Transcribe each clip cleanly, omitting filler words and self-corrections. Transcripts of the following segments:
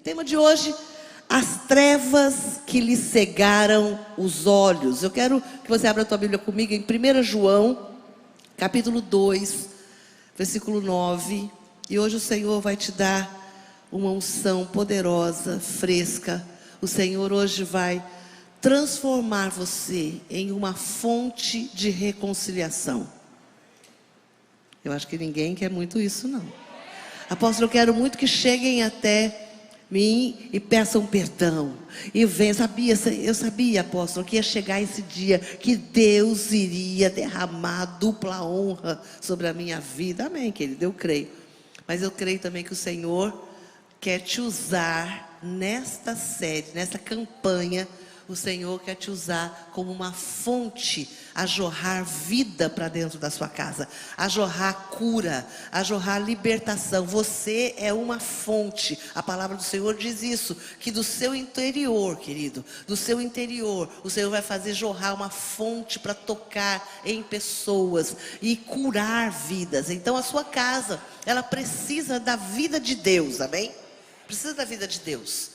tema de hoje, as trevas que lhe cegaram os olhos. Eu quero que você abra a tua Bíblia comigo em 1 João, capítulo 2, versículo 9. E hoje o Senhor vai te dar uma unção poderosa, fresca. O Senhor hoje vai transformar você em uma fonte de reconciliação. Eu acho que ninguém quer muito isso, não. Apóstolo, eu quero muito que cheguem até mim e peçam perdão. E venham, eu sabia, apóstolo, que ia chegar esse dia que Deus iria derramar dupla honra sobre a minha vida. Amém, querido, eu creio. Mas eu creio também que o Senhor quer te usar nesta série, nessa campanha. O Senhor quer te usar como uma fonte a jorrar vida para dentro da sua casa, a jorrar cura, a jorrar libertação. Você é uma fonte. A palavra do Senhor diz isso, que do seu interior, querido, do seu interior, o Senhor vai fazer jorrar uma fonte para tocar em pessoas e curar vidas. Então a sua casa, ela precisa da vida de Deus, amém? Precisa da vida de Deus,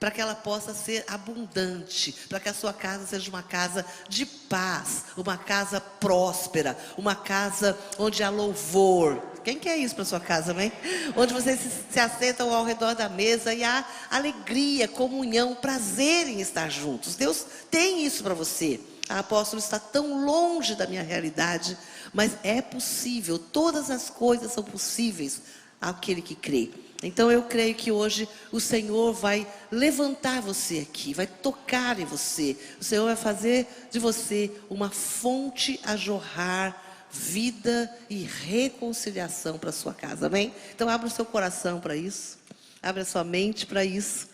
para que ela possa ser abundante, para que a sua casa seja uma casa de paz, uma casa próspera, uma casa onde há louvor. Quem quer isso para sua casa, amém? Onde vocês se assentam ao redor da mesa e há alegria, comunhão, prazer em estar juntos. Deus tem isso para você. A apóstolo está tão longe da minha realidade, mas é possível. Todas as coisas são possíveis àquele que crê. Então eu creio que hoje o Senhor vai levantar você aqui, vai tocar em você. O Senhor vai fazer de você uma fonte a jorrar vida e reconciliação para a sua casa, amém? Então abre o seu coração para isso, abre a sua mente para isso,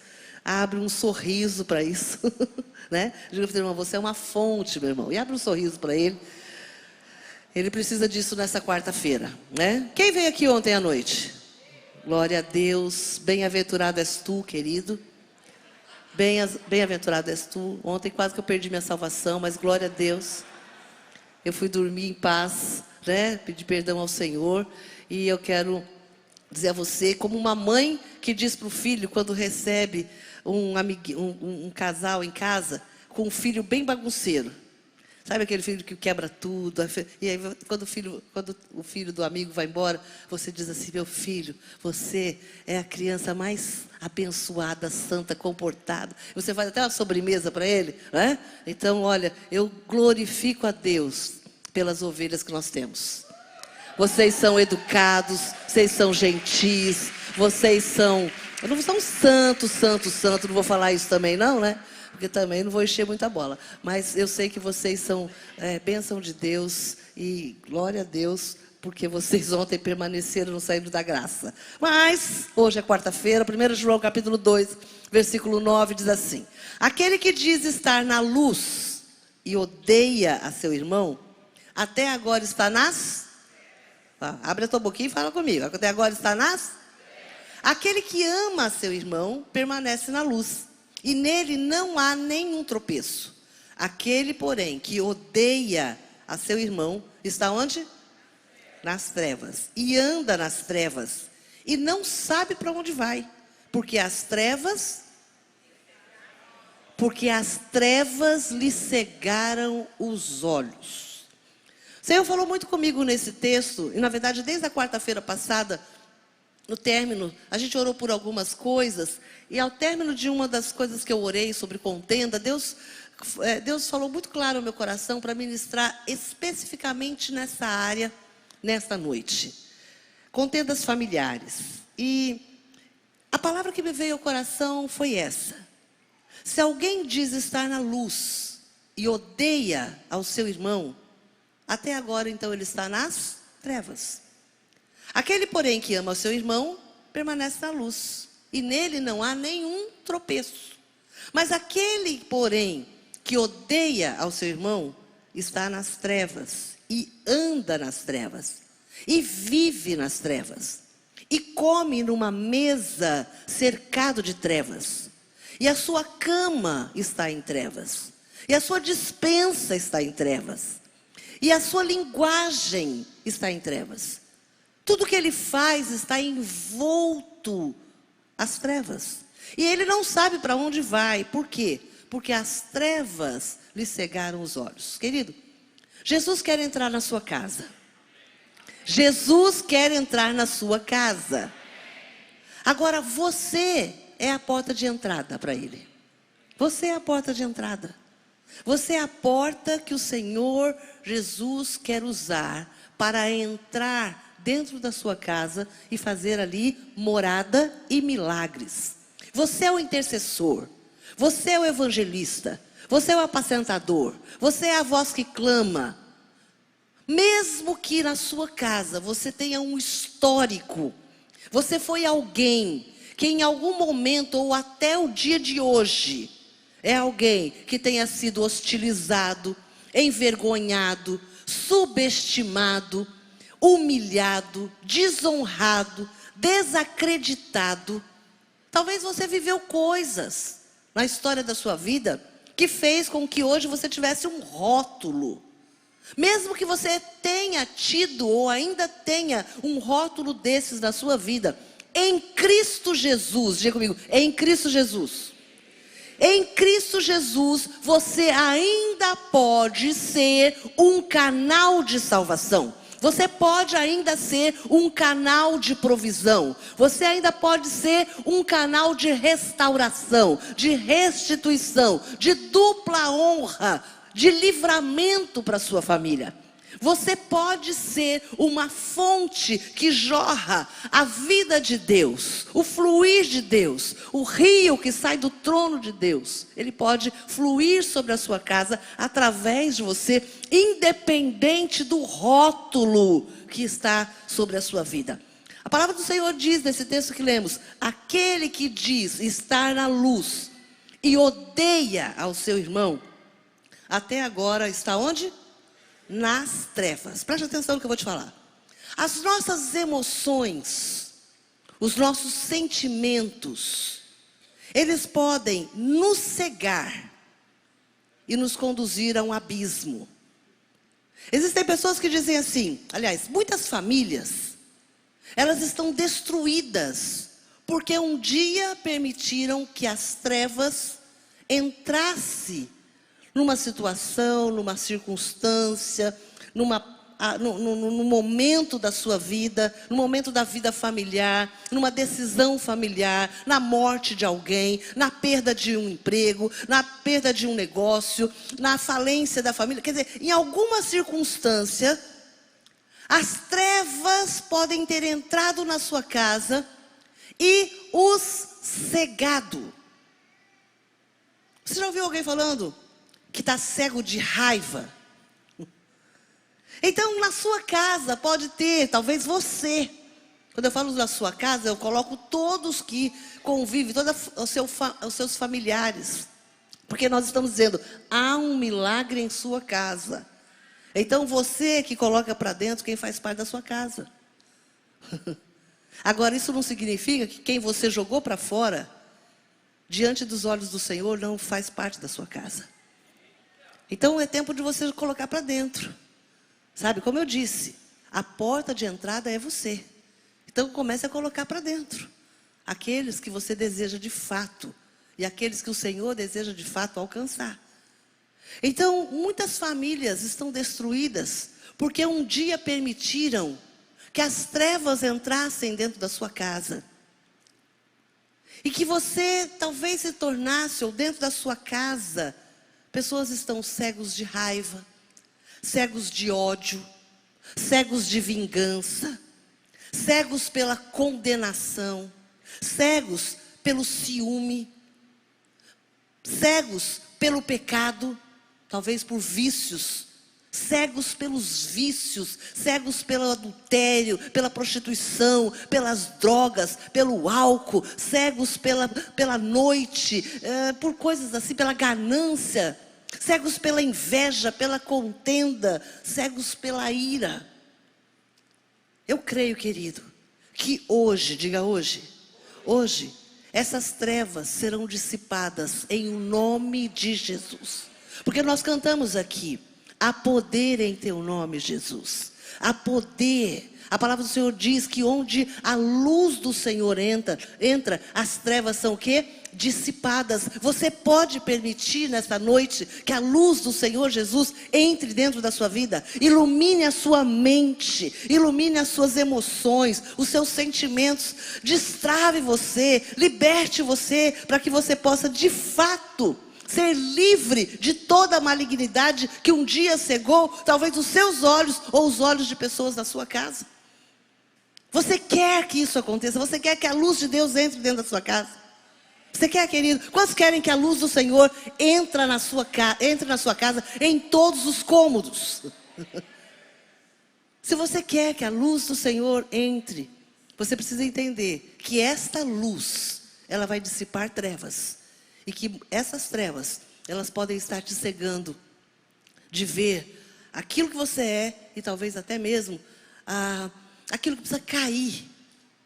abre um sorriso para isso, né? Diga para o irmão, você é uma fonte, meu irmão, e abre um sorriso para ele. Ele precisa disso nessa quarta-feira, né? Quem veio aqui ontem à noite? Glória a Deus, bem-aventurado és tu, querido. Bem-aventurado és tu. Ontem quase que eu perdi minha salvação, mas glória a Deus. Eu fui dormir em paz, né? Pedir perdão ao Senhor. E eu quero dizer a você, como uma mãe que diz para o filho, quando recebe um casal em casa, com um filho bem bagunceiro. Sabe aquele filho que quebra tudo? E aí quando o filho do amigo vai embora, você diz assim, meu filho, você é a criança mais abençoada, santa, comportada. Você faz até uma sobremesa para ele, né? Então, olha, eu glorifico a Deus pelas ovelhas que nós temos. Vocês são educados, vocês são gentis, vocês são... não são santos, não vou falar isso também não, né? Porque também não vou encher muita bola. Mas eu sei que vocês são bênção de Deus e glória a Deus, porque vocês ontem permaneceram no saído da graça. Mas, hoje é quarta-feira, 1 João capítulo 2, versículo 9, diz assim: aquele que diz estar na luz e odeia a seu irmão, até agora está nas... abre a tua boquinha e fala comigo. Até agora está nas... aquele que ama a seu irmão, permanece na luz. E nele não há nenhum tropeço. Aquele, porém, que odeia a seu irmão, está onde? Nas trevas. E anda nas trevas. E não sabe para onde vai. Porque as trevas lhe cegaram os olhos. O Senhor falou muito comigo nesse texto. E na verdade, desde a quarta-feira passada, no término, a gente orou por algumas coisas, e ao término de uma das coisas que eu orei sobre contenda, Deus falou muito claro ao meu coração para ministrar especificamente nessa área, nesta noite. Contendas familiares. E a palavra que me veio ao coração foi essa: se alguém diz estar na luz e odeia ao seu irmão, até agora então ele está nas trevas. Aquele, porém, que ama o seu irmão, permanece na luz, e nele não há nenhum tropeço. Mas aquele, porém, que odeia ao seu irmão, está nas trevas, e anda nas trevas, e vive nas trevas, e come numa mesa cercado de trevas, e a sua cama está em trevas, e a sua despensa está em trevas, e a sua linguagem está em trevas. Tudo que ele faz está envolto às trevas. E ele não sabe para onde vai. Por quê? Porque as trevas lhe cegaram os olhos. Querido, Jesus quer entrar na sua casa. Jesus quer entrar na sua casa. Agora você é a porta de entrada para Ele. Você é a porta de entrada. Você é a porta que o Senhor Jesus quer usar para entrar dentro da sua casa e fazer ali morada e milagres. Você é o intercessor. Você é o evangelista. Você é o apacentador. Você é a voz que clama. Mesmo que na sua casa você tenha um histórico, você foi alguém que em algum momento ou até o dia de hoje é alguém que tenha sido hostilizado, envergonhado, subestimado, humilhado, desonrado, desacreditado. Talvez você viveu coisas na história da sua vida que fez com que hoje você tivesse um rótulo. Mesmo que você tenha tido ou ainda tenha um rótulo desses na sua vida, em Cristo Jesus, diga comigo, em Cristo Jesus. Em Cristo Jesus, você ainda pode ser um canal de salvação. Você pode ainda ser um canal de provisão. Você ainda pode ser um canal de restauração, de restituição, de dupla honra, de livramento para a sua família. Você pode ser uma fonte que jorra a vida de Deus, o fluir de Deus, o rio que sai do trono de Deus. Ele pode fluir sobre a sua casa através de você, independente do rótulo que está sobre a sua vida. A palavra do Senhor diz nesse texto que lemos: aquele que diz estar na luz e odeia ao seu irmão, até agora está onde? Nas trevas. Preste atenção no que eu vou te falar. As nossas emoções, os nossos sentimentos, eles podem nos cegar e nos conduzir a um abismo. Existem pessoas que dizem assim, aliás, muitas famílias, elas estão destruídas porque um dia permitiram que as trevas entrassem numa situação, numa circunstância, num momento da sua vida, no momento da vida familiar, numa decisão familiar, na morte de alguém, na perda de um emprego, na perda de um negócio, na falência da família. Quer dizer, em alguma circunstância, as trevas podem ter entrado na sua casa e os cegado. Você já ouviu alguém falando que está cego de raiva? Então, na sua casa pode ter, talvez você. Quando eu falo na sua casa, eu coloco todos que convivem, todos os seus familiares. Porque nós estamos dizendo, há um milagre em sua casa. Então, você que coloca para dentro quem faz parte da sua casa. Agora, isso não significa que quem você jogou para fora, diante dos olhos do Senhor, não faz parte da sua casa. Então é tempo de você colocar para dentro. Sabe, como eu disse, a porta de entrada é você. Então comece a colocar para dentro aqueles que você deseja de fato e aqueles que o Senhor deseja de fato alcançar. Então muitas famílias estão destruídas porque um dia permitiram que as trevas entrassem dentro da sua casa. E que você talvez se tornasse, ou dentro da sua casa, pessoas estão cegos de raiva, cegos de ódio, cegos de vingança, cegos pela condenação, cegos pelo ciúme, cegos pelo pecado, talvez por vícios, cegos pelos vícios, cegos pelo adultério, pela prostituição, pelas drogas, pelo álcool, cegos pela noite, por coisas assim, pela ganância, cegos pela inveja, pela contenda, cegos pela ira. Eu creio, querido, que hoje, diga hoje, essas trevas serão dissipadas em nome de Jesus. Porque nós cantamos aqui, há poder em teu nome, Jesus. Há poder. A palavra do Senhor diz que onde a luz do Senhor entra, as trevas são o quê? dissipadas. Você pode permitir nessa noite que a luz do Senhor Jesus entre dentro da sua vida, ilumine a sua mente, ilumine as suas emoções, os seus sentimentos, destrave você, liberte você, para que você possa de fato ser livre de toda a malignidade que um dia cegou, talvez os seus olhos ou os olhos de pessoas da sua casa. Você quer que isso aconteça? Você quer que a luz de Deus entre dentro da sua casa? Você quer, querido? Quantos querem que a luz do Senhor entre na sua casa em todos os cômodos? Se você quer que a luz do Senhor entre, você precisa entender que esta luz, ela vai dissipar trevas. E que essas trevas, elas podem estar te cegando de ver aquilo que você é e talvez até mesmo aquilo que precisa cair,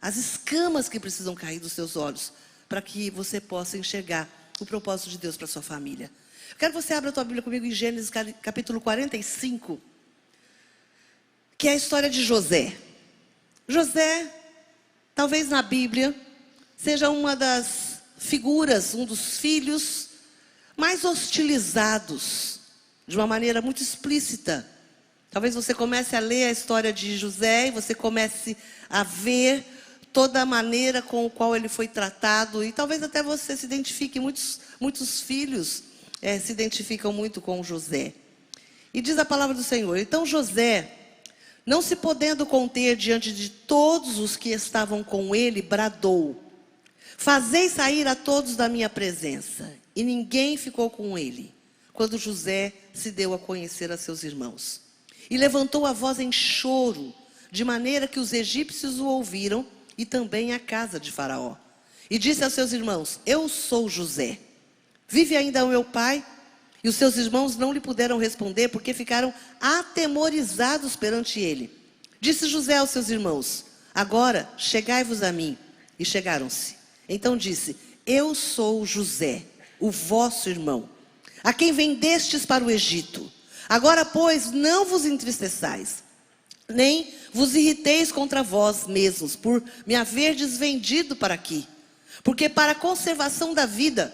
as escamas que precisam cair dos seus olhos, para que você possa enxergar o propósito de Deus para a sua família. Eu quero que você abra a tua Bíblia comigo em Gênesis capítulo 45, que é a história de José. José, talvez na Bíblia, seja uma das figuras, um dos filhos mais hostilizados, de uma maneira muito explícita. Talvez você comece a ler a história de José e você comece a ver toda a maneira com a qual ele foi tratado. E talvez até você se identifique, muitos filhos se identificam muito com José. E diz a palavra do Senhor: então José, não se podendo conter diante de todos os que estavam com ele, bradou: fazei sair a todos da minha presença. E ninguém ficou com ele, quando José se deu a conhecer a seus irmãos. E levantou a voz em choro, de maneira que os egípcios o ouviram, e também a casa de Faraó. E disse aos seus irmãos: eu sou José. Vive ainda o meu pai? E os seus irmãos não lhe puderam responder, porque ficaram atemorizados perante ele. Disse José aos seus irmãos: agora chegai-vos a mim. E chegaram-se. Então disse: eu sou José, o vosso irmão, a quem vendestes para o Egito. Agora, pois, não vos entristeçais, nem vos irriteis contra vós mesmos, por me haverdes vendido para aqui. Porque para a conservação da vida,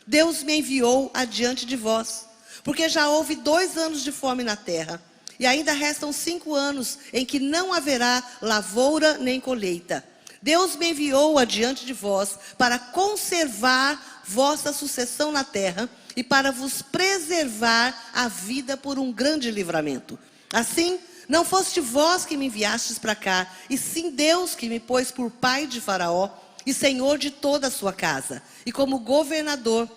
Deus me enviou adiante de vós. Porque já houve 2 anos de fome na terra, e ainda restam 5 anos em que não haverá lavoura nem colheita. Deus me enviou adiante de vós para conservar vossa sucessão na terra e para vos preservar a vida por um grande livramento. Assim, não foste vós que me enviastes para cá, e sim Deus que me pôs por pai de Faraó e senhor de toda a sua casa, e como governador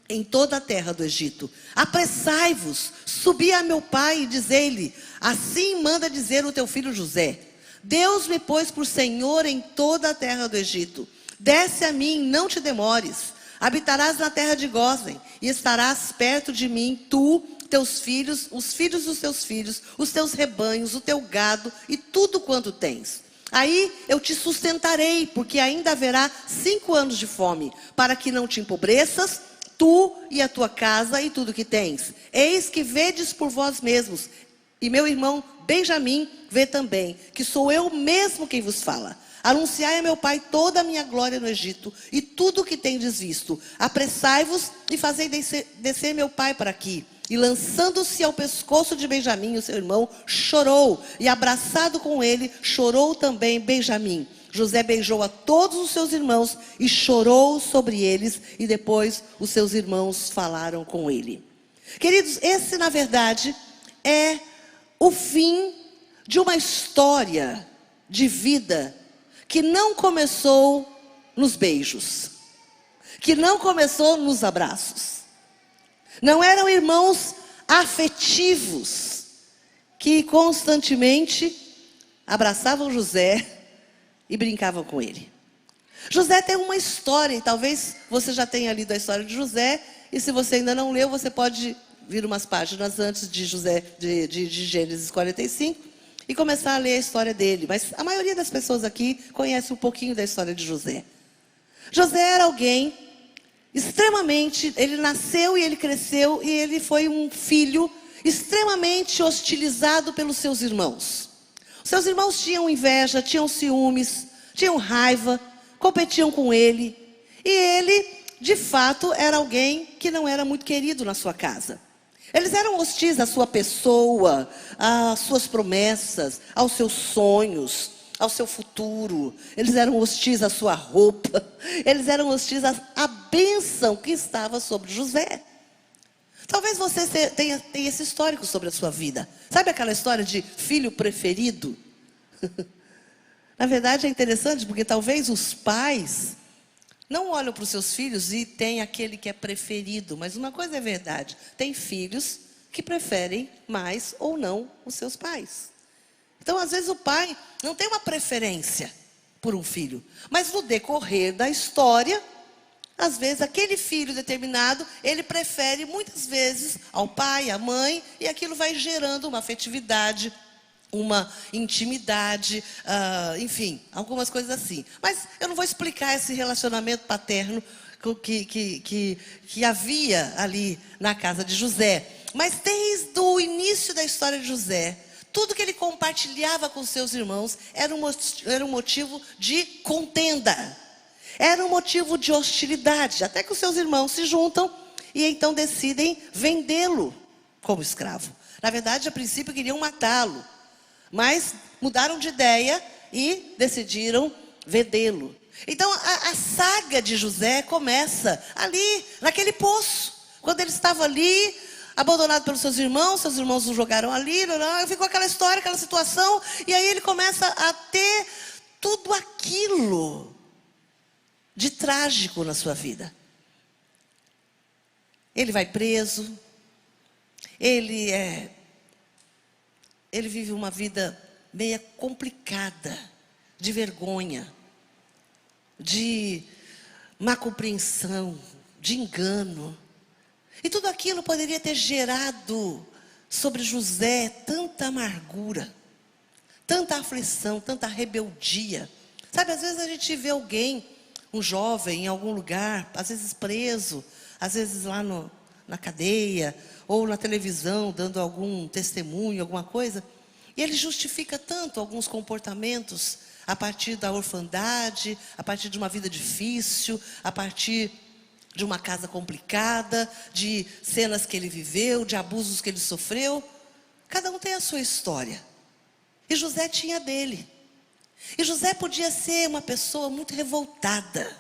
em toda a terra do Egito. Apressai-vos, subi a meu pai e dizei-lhe: assim manda dizer o teu filho José: Deus me pôs por senhor em toda a terra do Egito. Desce a mim, não te demores. Habitarás na terra de Gósen, e estarás perto de mim, tu, teus filhos, os filhos dos teus filhos, os teus rebanhos, o teu gado e tudo quanto tens. Aí eu te sustentarei, porque ainda haverá 5 anos de fome, para que não te empobreças, tu e a tua casa e tudo que tens. Eis que vedes por vós mesmos, e meu irmão Benjamim vê também, que sou eu mesmo quem vos fala. Anunciai a meu pai toda a minha glória no Egito, e tudo o que tendes visto. Apressai-vos e fazei descer meu pai para aqui. E lançando-se ao pescoço de Benjamim, o seu irmão, chorou. E abraçado com ele, chorou também Benjamim. José beijou a todos os seus irmãos e chorou sobre eles. E depois os seus irmãos falaram com ele. Queridos, esse na verdade é o fim de uma história de vida que não começou nos beijos, que não começou nos abraços. Não eram irmãos afetivos que constantemente abraçavam José e brincavam com ele. José tem uma história, e talvez você já tenha lido a história de José, e se você ainda não leu, você pode vir umas páginas antes de Gênesis 45 e começar a ler a história dele. Mas a maioria das pessoas aqui conhece um pouquinho da história de José. José era alguém extremamente, ele nasceu e ele cresceu, e ele foi um filho extremamente hostilizado pelos seus irmãos. Seus irmãos tinham inveja, tinham ciúmes, tinham raiva, competiam com ele. E ele de fato, era alguém que não era muito querido na sua casa. Eles eram hostis à sua pessoa, às suas promessas, aos seus sonhos, ao seu futuro. Eles eram hostis à sua roupa. Eles eram hostis à bênção que estava sobre José. Talvez você tenha esse histórico sobre a sua vida. Sabe aquela história de filho preferido? Na verdade é interessante porque talvez os pais não olham para os seus filhos e tem aquele que é preferido. Mas uma coisa é verdade, tem filhos que preferem mais ou não os seus pais. Então às vezes o pai não tem uma preferência por um filho. Mas no decorrer da história, às vezes aquele filho determinado, ele prefere muitas vezes ao pai, à mãe. E aquilo vai gerando uma afetividade, uma intimidade, enfim, algumas coisas assim. Mas eu não vou explicar esse relacionamento paterno que havia ali na casa de José. Mas desde o início da história de José, tudo que ele compartilhava com seus irmãos era um motivo de contenda. Era um motivo de hostilidade. Até que os seus irmãos se juntam e então decidem vendê-lo como escravo. Na verdade, a princípio queriam matá-lo. Mas mudaram de ideia e decidiram vendê-lo. Então a saga de José começa ali, naquele poço. Quando ele estava ali, abandonado pelos seus irmãos o jogaram ali, ficou aquela história, aquela situação. E aí ele começa a ter tudo aquilo de trágico na sua vida. Ele vai preso, ele vive uma vida meio complicada, de vergonha, de má compreensão, de engano. E tudo aquilo poderia ter gerado sobre José tanta amargura, tanta aflição, tanta rebeldia. Sabe, às vezes a gente vê alguém, um jovem em algum lugar, às vezes preso, às vezes lá na cadeia, ou na televisão, dando algum testemunho, alguma coisa, e ele justifica tanto alguns comportamentos a partir da orfandade, a partir de uma vida difícil, a partir de uma casa complicada, de cenas que ele viveu, de abusos que ele sofreu. Cada um tem a sua história. E José tinha a dele. E José podia ser uma pessoa muito revoltada.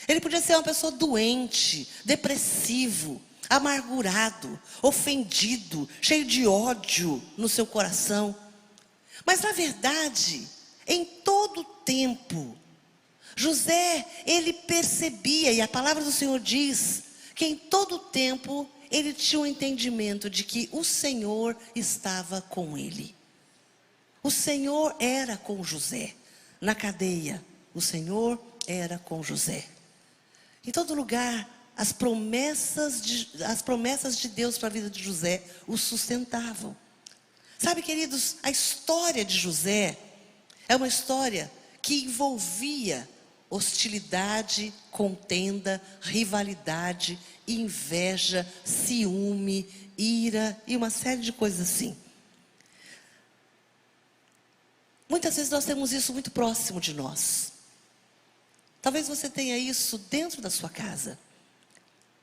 Ele podia ser uma pessoa doente, depressivo, amargurado, ofendido, cheio de ódio no seu coração. Mas na verdade, em todo tempo, José, ele percebia, e a palavra do Senhor diz, que em todo tempo ele tinha um entendimento de que o Senhor estava com ele. O Senhor era com José. Na cadeia, o Senhor era com José. Em todo lugar, as promessas de Deus para a vida de José o sustentavam. Sabe, queridos, a história de José é uma história que envolvia hostilidade, contenda, rivalidade, inveja, ciúme, ira e uma série de coisas assim. Muitas vezes nós temos isso muito próximo de nós. Talvez você tenha isso dentro da sua casa.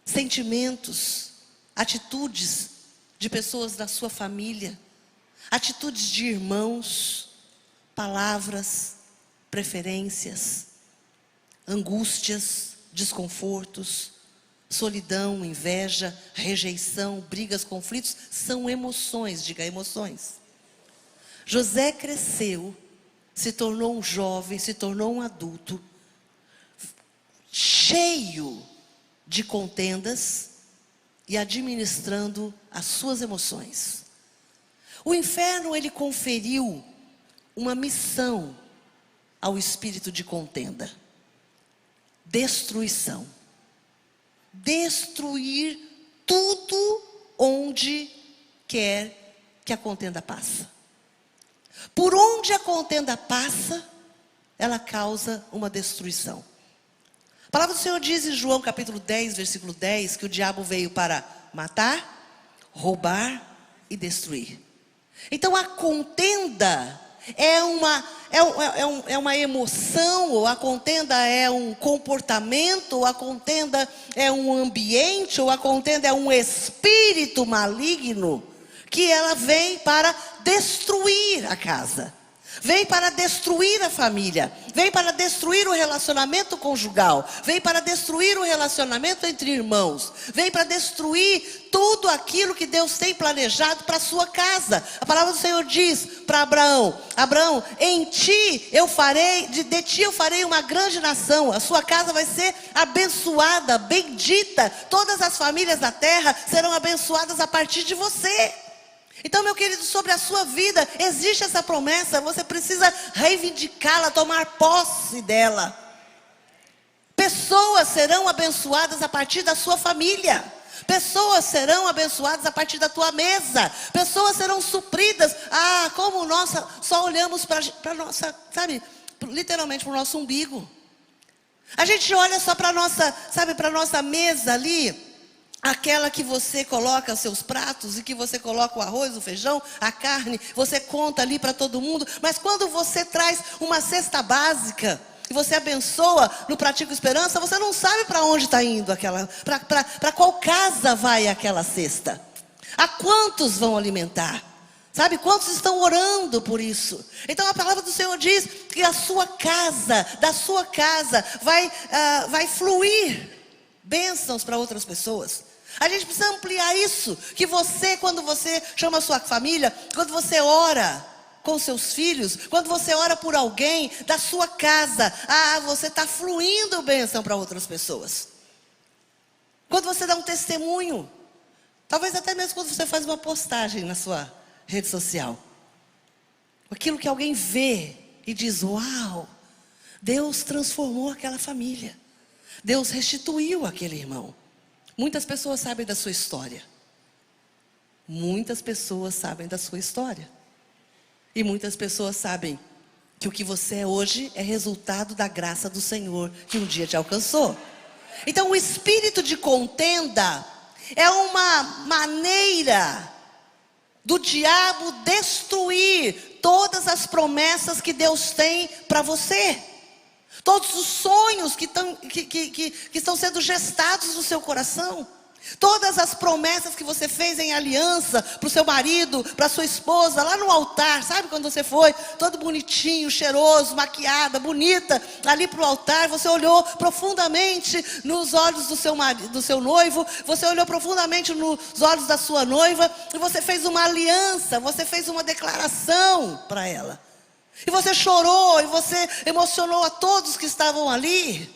Sentimentos, atitudes de pessoas da sua família, atitudes de irmãos, palavras, preferências, angústias, desconfortos, solidão, inveja, rejeição, brigas, conflitos, são emoções, diga emoções. José cresceu, se tornou um jovem, se tornou um adulto, cheio de contendas e administrando as suas emoções. O inferno, ele conferiu uma missão ao espírito de contenda: destruição. Destruir tudo onde quer que a contenda passe. Por onde a contenda passa, ela causa uma destruição. A palavra do Senhor diz em João capítulo 10, versículo 10, que o diabo veio para matar, roubar e destruir. Então a contenda é é uma emoção, ou a contenda é um comportamento, ou a contenda é um ambiente, ou a contenda é um espírito maligno, que ela vem para destruir a casa. Vem para destruir a família, vem para destruir o relacionamento conjugal, vem para destruir o relacionamento entre irmãos, vem para destruir tudo aquilo que Deus tem planejado para a sua casa. A palavra do Senhor diz para Abraão: Abraão, em ti eu farei, de ti eu farei uma grande nação, a sua casa vai ser abençoada, bendita, todas as famílias da terra serão abençoadas a partir de você. Então, meu querido, sobre a sua vida, existe essa promessa, você precisa reivindicá-la, tomar posse dela. Pessoas serão abençoadas a partir da sua família. Pessoas serão abençoadas a partir da tua mesa. Pessoas serão supridas. Como nós só olhamos para nossa, sabe, literalmente para o nosso umbigo. A gente olha só para a nossa, sabe, para a nossa mesa ali. Aquela que você coloca seus pratos e que você coloca o arroz, o feijão, a carne, você conta ali para todo mundo. Mas quando você traz uma cesta básica e você abençoa no Pratico Esperança, você não sabe para onde está indo aquela, para qual casa vai aquela cesta. A quantos vão alimentar? Sabe, quantos estão orando por isso? Então a palavra do Senhor diz que da sua casa vai fluir bênçãos para outras pessoas. A gente precisa ampliar isso, que você, quando você chama a sua família, quando você ora com seus filhos, quando você ora por alguém da sua casa, você está fluindo bênção para outras pessoas. Quando você dá um testemunho, talvez até mesmo quando você faz uma postagem na sua rede social, aquilo que alguém vê e diz: uau, Deus transformou aquela família, Deus restituiu aquele irmão. Muitas pessoas sabem da sua história. Muitas pessoas sabem da sua história. E muitas pessoas sabem que o que você é hoje é resultado da graça do Senhor que um dia te alcançou. Então o espírito de contenda é uma maneira do diabo destruir todas as promessas que Deus tem para você. Todos os sonhos que estão sendo gestados no seu coração. Todas as promessas que você fez em aliança para o seu marido, para a sua esposa, lá no altar. Sabe quando você foi todo bonitinho, cheiroso, maquiada, bonita, ali para o altar. Você olhou profundamente nos olhos do seu marido, do seu noivo. Você olhou profundamente nos olhos da sua noiva. E você fez uma aliança, você fez uma declaração para ela. E você chorou, e você emocionou a todos que estavam ali.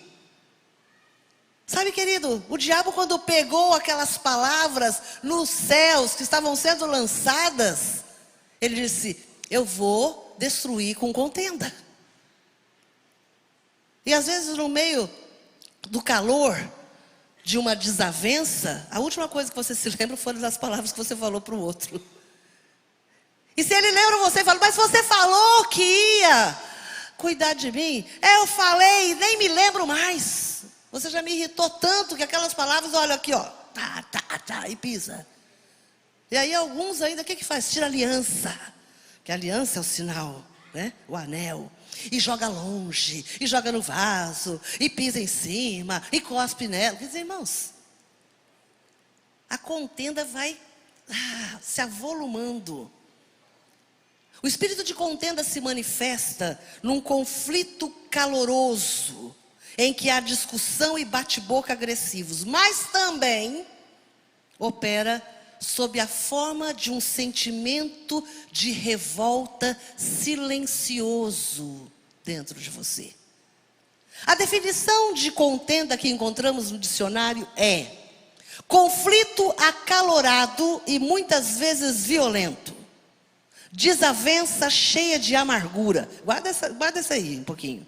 Sabe, querido, o diabo, quando pegou aquelas palavras nos céus que estavam sendo lançadas, ele disse: eu vou destruir com contenda. E às vezes no meio do calor de uma desavença, a última coisa que você se lembra foram as palavras que você falou para o outro. E se ele lembra você e fala: mas você falou que ia cuidar de mim. Eu falei, nem me lembro mais. Você já me irritou tanto que aquelas palavras, olha aqui, ó, e pisa. E aí alguns ainda, o que faz? Tira a aliança. Que a aliança é o sinal, né? O anel. E joga longe, e joga no vaso, e pisa em cima, e cospe nela. Quer dizer, irmãos, a contenda vai se avolumando. O espírito de contenda se manifesta num conflito caloroso, em que há discussão e bate-boca agressivos, mas também opera sob a forma de um sentimento de revolta silencioso dentro de você. A definição de contenda que encontramos no dicionário é: conflito acalorado e muitas vezes violento. Desavença cheia de amargura. Guarda essa aí um pouquinho.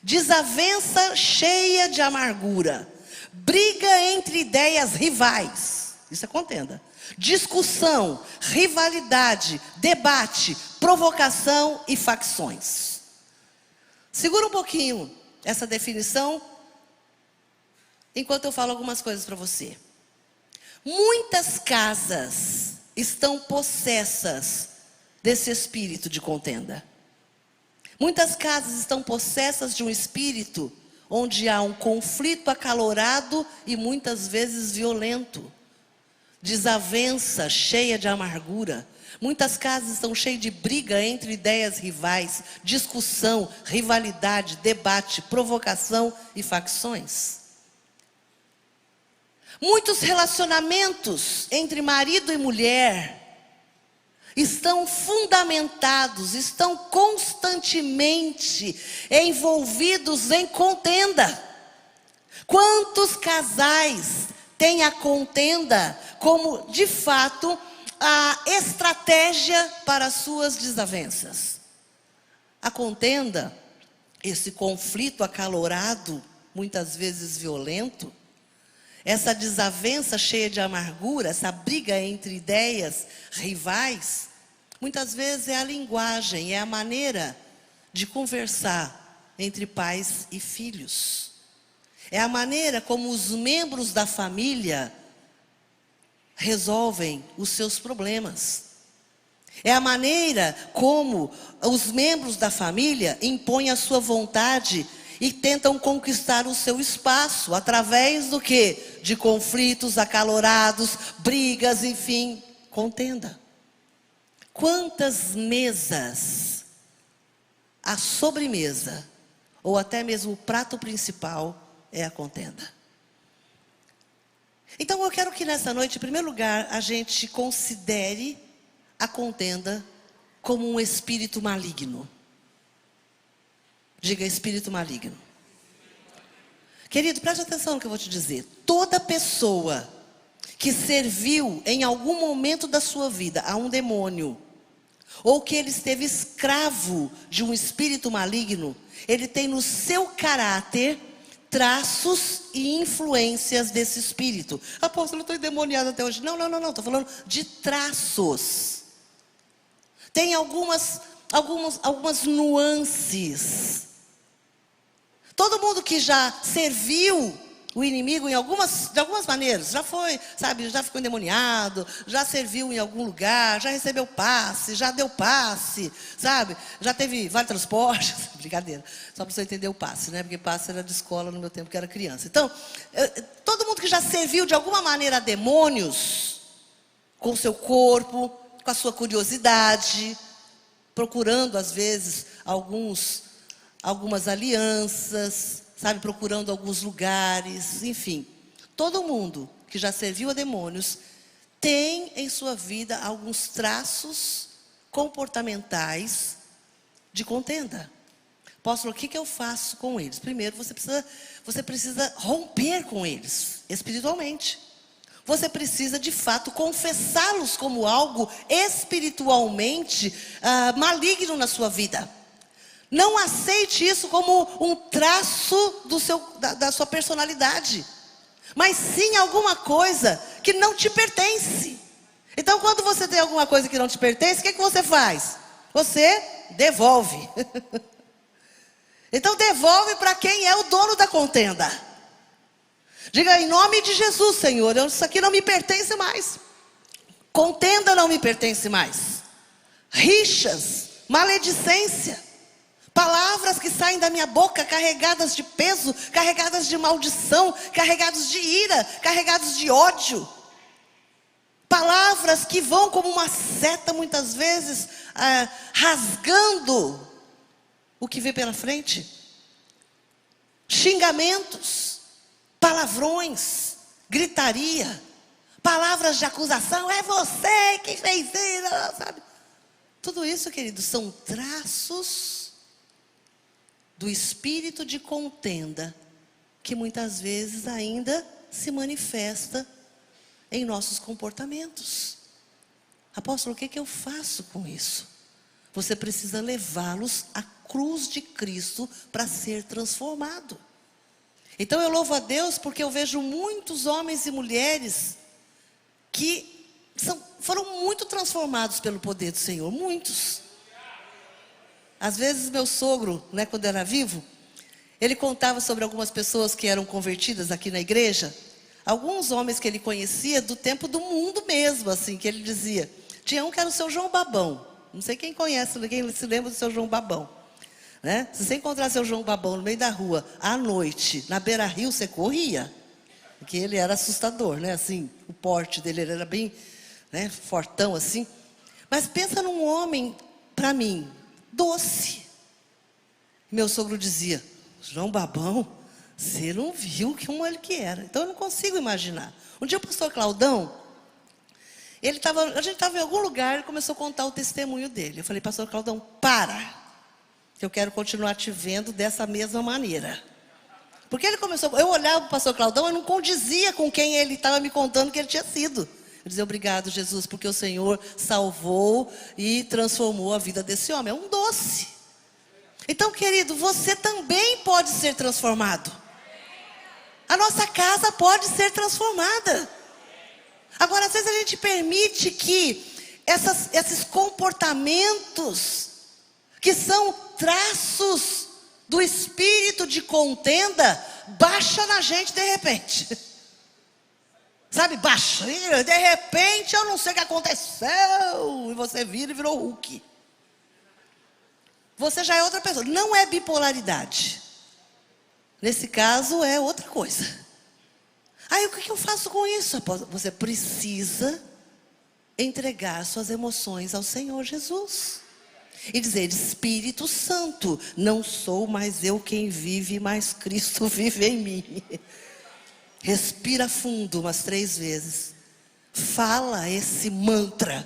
Desavença cheia de amargura. Briga entre ideias rivais. Isso é contenda. Discussão, rivalidade, debate, provocação e facções. Segura um pouquinho essa definição, enquanto eu falo algumas coisas para você. Muitas casas estão possessas desse espírito de contenda. Muitas casas estão possessas de um espírito onde há um conflito acalorado e muitas vezes violento. Desavença cheia de amargura. Muitas casas estão cheias de briga entre ideias rivais, discussão, rivalidade, debate, provocação e facções. Muitos relacionamentos entre marido e mulher estão fundamentados, estão constantemente envolvidos em contenda. Quantos casais têm a contenda como, de fato, a estratégia para as suas desavenças? A contenda, esse conflito acalorado, muitas vezes violento, essa desavença cheia de amargura, essa briga entre ideias rivais, muitas vezes é a linguagem, é a maneira de conversar entre pais e filhos. É a maneira como os membros da família resolvem os seus problemas. É a maneira como os membros da família impõem a sua vontade e tentam conquistar o seu espaço, através do quê? De conflitos acalorados, brigas, enfim, contenda. Quantas mesas, a sobremesa, ou até mesmo o prato principal, é a contenda. Então eu quero que nessa noite, em primeiro lugar, a gente considere a contenda como um espírito maligno. Diga, espírito maligno. Querido, preste atenção no que eu vou te dizer. Toda pessoa que serviu em algum momento da sua vida a um demônio, ou que ele esteve escravo de um espírito maligno, ele tem no seu caráter traços e influências desse espírito. Apóstolo, eu estou endemoniado até hoje. Não, estou falando de traços. Tem algumas nuances. Todo mundo que já serviu o inimigo de algumas maneiras, já foi, sabe, já ficou endemoniado, já serviu em algum lugar, já recebeu passe, já deu passe, sabe, já teve vale transporte, brincadeira, só para você entender o passe, né, porque passe era de escola no meu tempo que era criança. Então, todo mundo que já serviu de alguma maneira a demônios, com o seu corpo, com a sua curiosidade, procurando às vezes algumas alianças, sabe, procurando alguns lugares, enfim. Todo mundo que já serviu a demônios tem em sua vida alguns traços comportamentais de contenda. Apóstolo, o que eu faço com eles? Primeiro, você precisa romper com eles espiritualmente. Você precisa, de fato, confessá-los como algo espiritualmente maligno na sua vida. Não aceite isso como um traço da sua personalidade, mas sim alguma coisa que não te pertence. Então, quando você tem alguma coisa que não te pertence, o que você faz? Você devolve. Então, devolve para quem é o dono da contenda. Diga, em nome de Jesus, Senhor, isso aqui não me pertence mais. Contenda não me pertence mais. Rixas, maledicência, palavras que saem da minha boca carregadas de peso, carregadas de maldição, carregadas de ira, carregadas de ódio. Palavras que vão como uma seta muitas vezes, rasgando o que vê pela frente. Xingamentos, palavrões, gritaria, palavras de acusação, é você que fez isso, sabe? Tudo isso, queridos, são traços do espírito de contenda, que muitas vezes ainda se manifesta em nossos comportamentos. Apóstolo, o que eu faço com isso? Você precisa levá-los à cruz de Cristo para ser transformado. Então eu louvo a Deus porque eu vejo muitos homens e mulheres que foram muito transformados pelo poder do Senhor, muitos. Às vezes meu sogro, né, quando era vivo, ele contava sobre algumas pessoas que eram convertidas aqui na igreja. Alguns homens que ele conhecia do tempo do mundo mesmo, assim, que ele dizia. Tinha um que era o seu João Babão. Não sei quem conhece, quem se lembra do seu João Babão. né? Se você encontrar seu João Babão no meio da rua, à noite, na beira-rio, você corria. Porque ele era assustador, né? Assim, o porte dele ele era bem, né, fortão assim. Mas pensa num homem, para mim, doce. Meu sogro dizia, João Babão, você não viu como ele que era. Então eu não consigo imaginar. Um dia o pastor Claudão, a gente estava em algum lugar e começou a contar o testemunho dele. Eu falei, pastor Claudão, para. Que eu quero continuar te vendo dessa mesma maneira. Porque ele começou, eu olhava para o pastor Claudão, eu não condizia com quem ele estava me contando que ele tinha sido. Eu dizia, obrigado Jesus, porque o Senhor salvou e transformou a vida desse homem. É um doce. Então, querido, você também pode ser transformado. A nossa casa pode ser transformada. Agora, às vezes a gente permite que esses comportamentos, que são traços do espírito de contenda, baixa na gente de repente. Sabe, baixa, de repente eu não sei o que aconteceu, e você vira e virou Hulk. Você já é outra pessoa, não é bipolaridade. Nesse caso é outra coisa. Aí o que eu faço com isso? Você precisa entregar suas emoções ao Senhor Jesus. E dizer, Espírito Santo, não sou mais eu quem vive, mas Cristo vive em mim. Respira fundo umas 3 vezes. Fala esse mantra.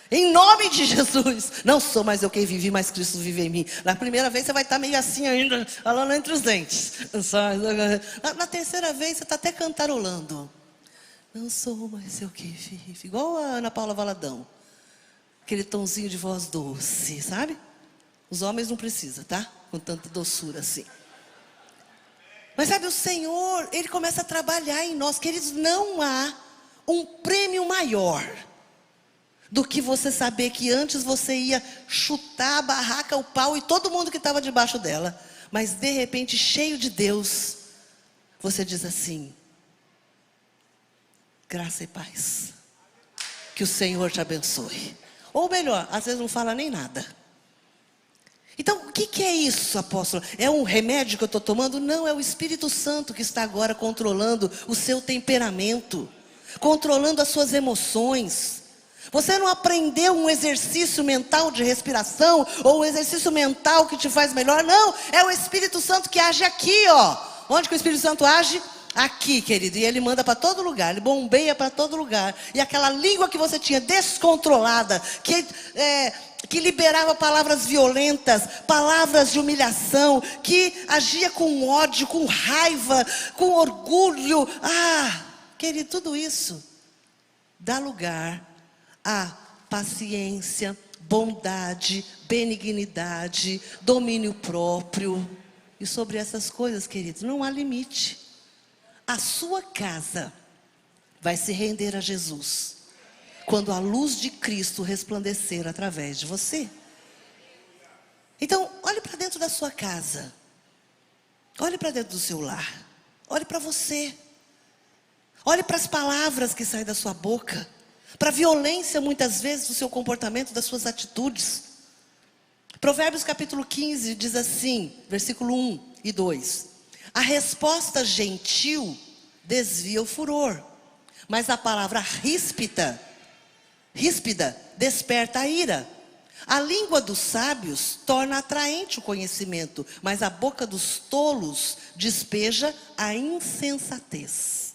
Em nome de Jesus, não sou mais eu quem vive, mas Cristo vive em mim. Na primeira vez você vai estar meio assim ainda, falando entre os dentes. Na terceira vez você está até cantarolando. Não sou mais eu quem vive. Igual a Ana Paula Valadão. Aquele tomzinho de voz doce, sabe? Os homens não precisam, tá? Com tanta doçura assim. Mas sabe, o Senhor, Ele começa a trabalhar em nós. Queridos, não há um prêmio maior do que você saber que antes você ia chutar a barraca, o pau e todo mundo que estava debaixo dela. Mas de repente, cheio de Deus, você diz assim, graça e paz. Que o Senhor te abençoe. Ou melhor, às vezes não fala nem nada. Então, o que é isso, apóstolo? É um remédio que eu estou tomando? Não, é o Espírito Santo que está agora controlando o seu temperamento, controlando as suas emoções. Você não aprendeu um exercício mental de respiração, ou um exercício mental que te faz melhor? Não, é o Espírito Santo que age aqui, ó. Onde que o Espírito Santo age? Aqui, querido, e ele manda para todo lugar, ele bombeia para todo lugar. E aquela língua que você tinha descontrolada, que liberava palavras violentas, palavras de humilhação, que agia com ódio, com raiva, com orgulho. Querido, tudo isso dá lugar a paciência, bondade, benignidade, domínio próprio. E sobre essas coisas, queridos, não há limite. A sua casa vai se render a Jesus quando a luz de Cristo resplandecer através de você. Então, olhe para dentro da sua casa. Olhe para dentro do seu lar. Olhe para você. Olhe para as palavras que saem da sua boca. Para a violência, muitas vezes, do seu comportamento, das suas atitudes. Provérbios capítulo 15 diz assim, versículo 1 e 2. A resposta gentil desvia o furor, mas a palavra ríspida desperta a ira. A língua dos sábios torna atraente o conhecimento, mas a boca dos tolos despeja a insensatez.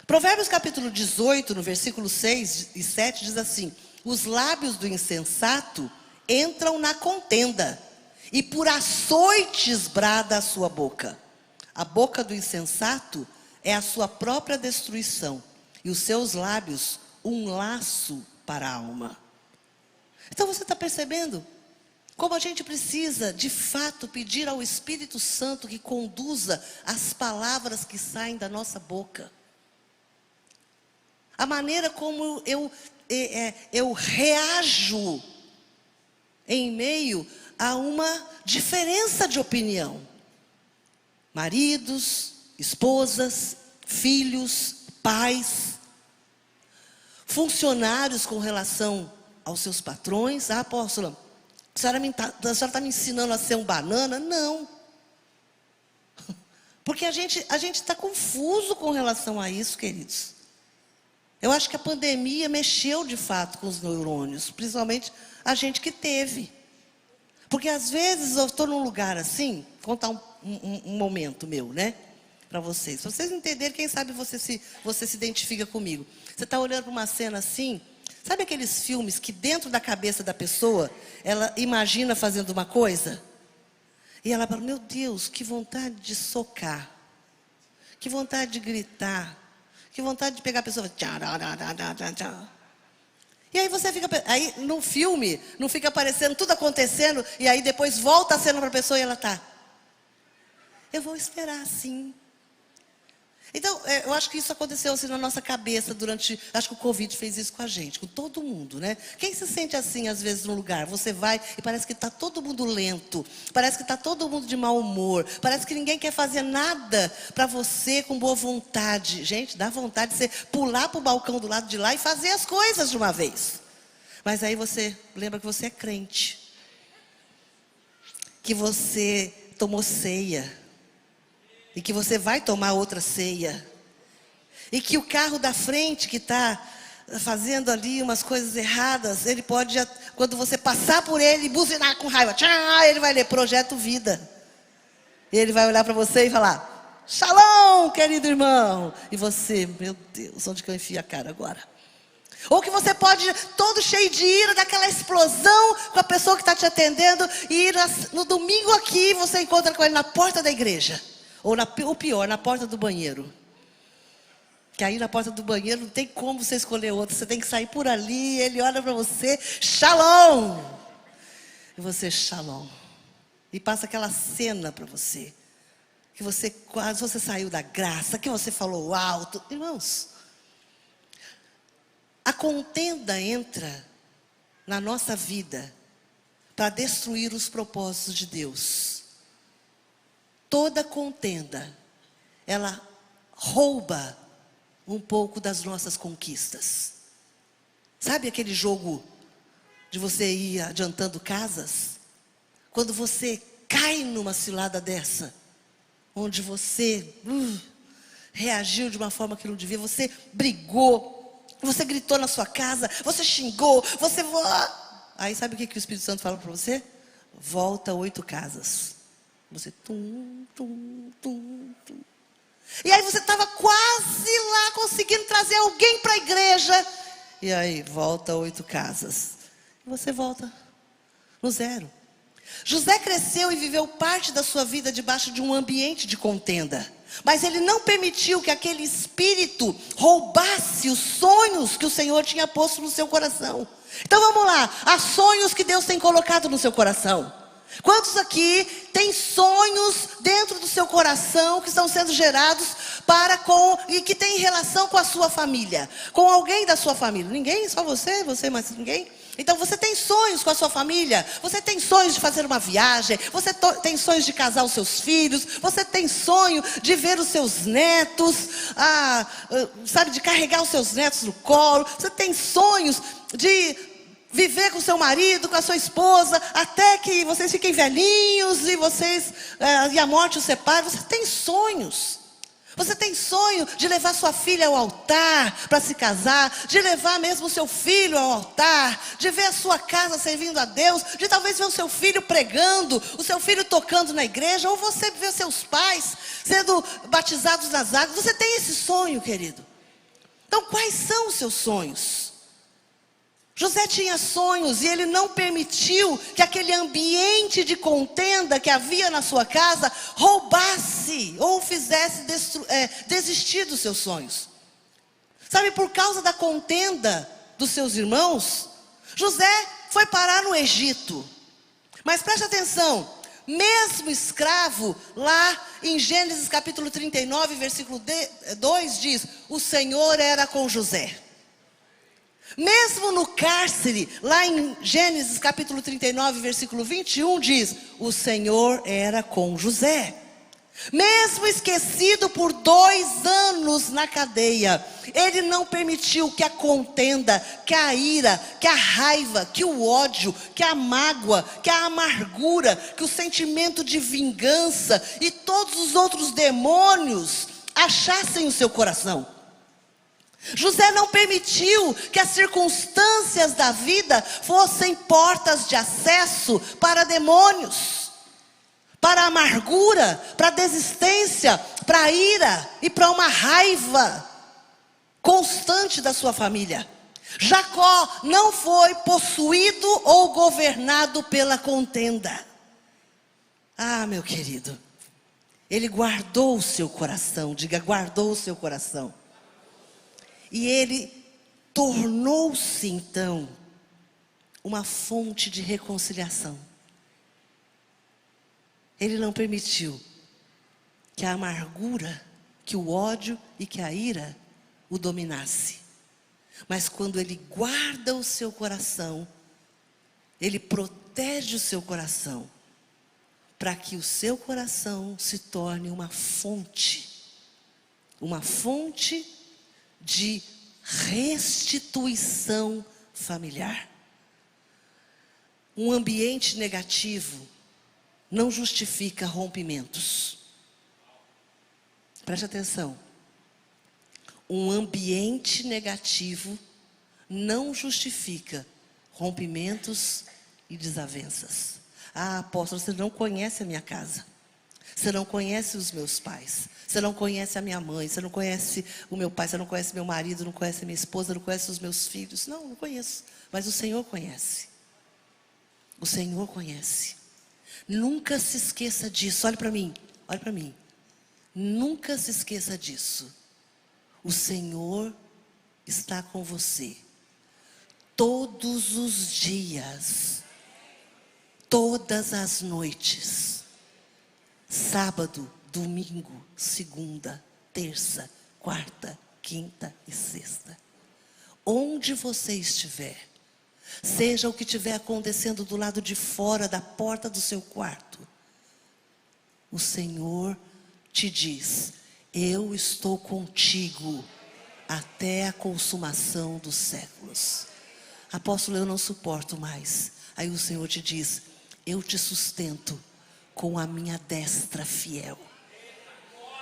Provérbios capítulo 18, no versículo 6 e 7, diz assim: os lábios do insensato entram na contenda, e por açoites brada a sua boca. A boca do insensato é a sua própria destruição, e os seus lábios um laço para a alma. Então você está percebendo como a gente precisa, de fato, pedir ao Espírito Santo que conduza as palavras que saem da nossa boca. A maneira como eu reajo em meio a uma diferença de opinião. Maridos, esposas, filhos, pais, funcionários com relação aos seus patrões: ah, apóstola, a senhora está me ensinando a ser um banana? Não. Porque a gente está confuso com relação a isso, queridos. Eu acho que a pandemia mexeu de fato com os neurônios, principalmente a gente que teve. Porque às vezes eu estou num lugar assim, vou contar um momento meu, né? Para vocês. Se vocês entenderem, quem sabe você se identifica comigo. Você está olhando para uma cena assim, sabe aqueles filmes que dentro da cabeça da pessoa, ela imagina fazendo uma coisa? E ela fala: meu Deus, que vontade de socar, que vontade de gritar, que vontade de pegar a pessoa. E aí você fica, aí no filme, não fica aparecendo tudo acontecendo, e aí depois volta a cena para a pessoa e ela está: eu vou esperar assim. Então, eu acho que isso aconteceu assim na nossa cabeça durante... Acho que o Covid fez isso com a gente, com todo mundo, né? Quem se sente assim, às vezes, num lugar? Você vai e parece que está todo mundo lento. Parece que está todo mundo de mau humor. Parece que ninguém quer fazer nada para você com boa vontade. Gente, dá vontade de você pular para o balcão do lado de lá e fazer as coisas de uma vez. Mas aí você lembra que você é crente. Que você tomou ceia. E que você vai tomar outra ceia. E que o carro da frente que está fazendo ali umas coisas erradas, ele pode, quando você passar por ele, buzinar com raiva, ele vai ler Projeto Vida. E ele vai olhar para você e falar: Shalom, querido irmão. E você: meu Deus, onde que eu enfio a cara agora? Ou que você pode, todo cheio de ira, daquela explosão com a pessoa que está te atendendo, e ir no domingo aqui, você encontra com ele na porta da igreja. Ou pior, na porta do banheiro. Que aí na porta do banheiro não tem como você escolher outro. Você tem que sair por ali, ele olha para você: Shalom. E você: Shalom. E passa aquela cena para você. Que você quase, você saiu da graça, que você falou alto. Irmãos, a contenda entra na nossa vida para destruir os propósitos de Deus. Toda contenda, ela rouba um pouco das nossas conquistas. Sabe aquele jogo de você ir adiantando casas? Quando você cai numa cilada dessa, onde você reagiu de uma forma que não devia, você brigou, você gritou na sua casa, você xingou, você... Aí sabe o que o Espírito Santo fala para você? Volta 8 casas. Você E aí você estava quase lá conseguindo trazer alguém para a igreja. E aí volta 8 casas. E você volta no zero. José cresceu e viveu parte da sua vida debaixo de um ambiente de contenda. Mas ele não permitiu que aquele espírito roubasse os sonhos que o Senhor tinha posto no seu coração. Então vamos lá, há sonhos que Deus tem colocado no seu coração. Quantos aqui têm sonhos dentro do seu coração que estão sendo gerados e que tem relação com a sua família, com alguém da sua família? Ninguém? Só você mais ninguém? Então você tem sonhos com a sua família, você tem sonhos de fazer uma viagem, você tem sonhos de casar os seus filhos, você tem sonho de ver os seus netos, sabe, de carregar os seus netos no colo, você tem sonhos de viver com seu marido, com a sua esposa, até que vocês fiquem velhinhos e a morte os separe. Você tem sonhos. Você tem sonho de levar sua filha ao altar para se casar, de levar mesmo o seu filho ao altar, de ver a sua casa servindo a Deus, de talvez ver o seu filho pregando, o seu filho tocando na igreja, ou você ver seus pais sendo batizados nas águas. Você tem esse sonho, querido. Então, quais são os seus sonhos? José tinha sonhos e ele não permitiu que aquele ambiente de contenda que havia na sua casa roubasse ou fizesse desistir dos seus sonhos. Sabe, por causa da contenda dos seus irmãos, José foi parar no Egito. Mas preste atenção, mesmo escravo, lá em Gênesis capítulo 39, versículo 2 diz: o Senhor era com José. Mesmo no cárcere, lá em Gênesis capítulo 39, versículo 21, diz: o Senhor era com José. Mesmo esquecido por 2 anos na cadeia, ele não permitiu que a contenda, que a ira, que a raiva, que o ódio, que a mágoa, que a amargura, que o sentimento de vingança e todos os outros demônios achassem o seu coração. José não permitiu que as circunstâncias da vida fossem portas de acesso para demônios, para a amargura, para a desistência, para a ira e para uma raiva constante da sua família. Jacó não foi possuído ou governado pela contenda. Ah, meu querido, ele guardou o seu coração, diga, guardou o seu coração. E ele tornou-se então uma fonte de reconciliação. Ele não permitiu que a amargura, que o ódio e que a ira o dominasse. Mas quando ele guarda o seu coração, ele protege o seu coração, para que o seu coração se torne uma fonte de restituição familiar. Um ambiente negativo não justifica rompimentos. Preste atenção. Um ambiente negativo não justifica rompimentos e desavenças. Ah, apóstolo, você não conhece a minha casa. Você não conhece os meus pais. Você não conhece a minha mãe. Você não conhece o meu pai. Você não conhece meu marido. Não conhece a minha esposa. Não conhece os meus filhos. Não, não conheço. Mas o Senhor conhece. O Senhor conhece. Nunca se esqueça disso. Olha para mim. Olha para mim. Nunca se esqueça disso. O Senhor está com você. Todos os dias. Todas as noites. Sábado, domingo, segunda, terça, quarta, quinta e sexta. Onde você estiver, seja o que estiver acontecendo do lado de fora da porta do seu quarto, o Senhor te diz: eu estou contigo até a consumação dos séculos. Apóstolo, eu não suporto mais. Aí o Senhor te diz: eu te sustento com a minha destra fiel.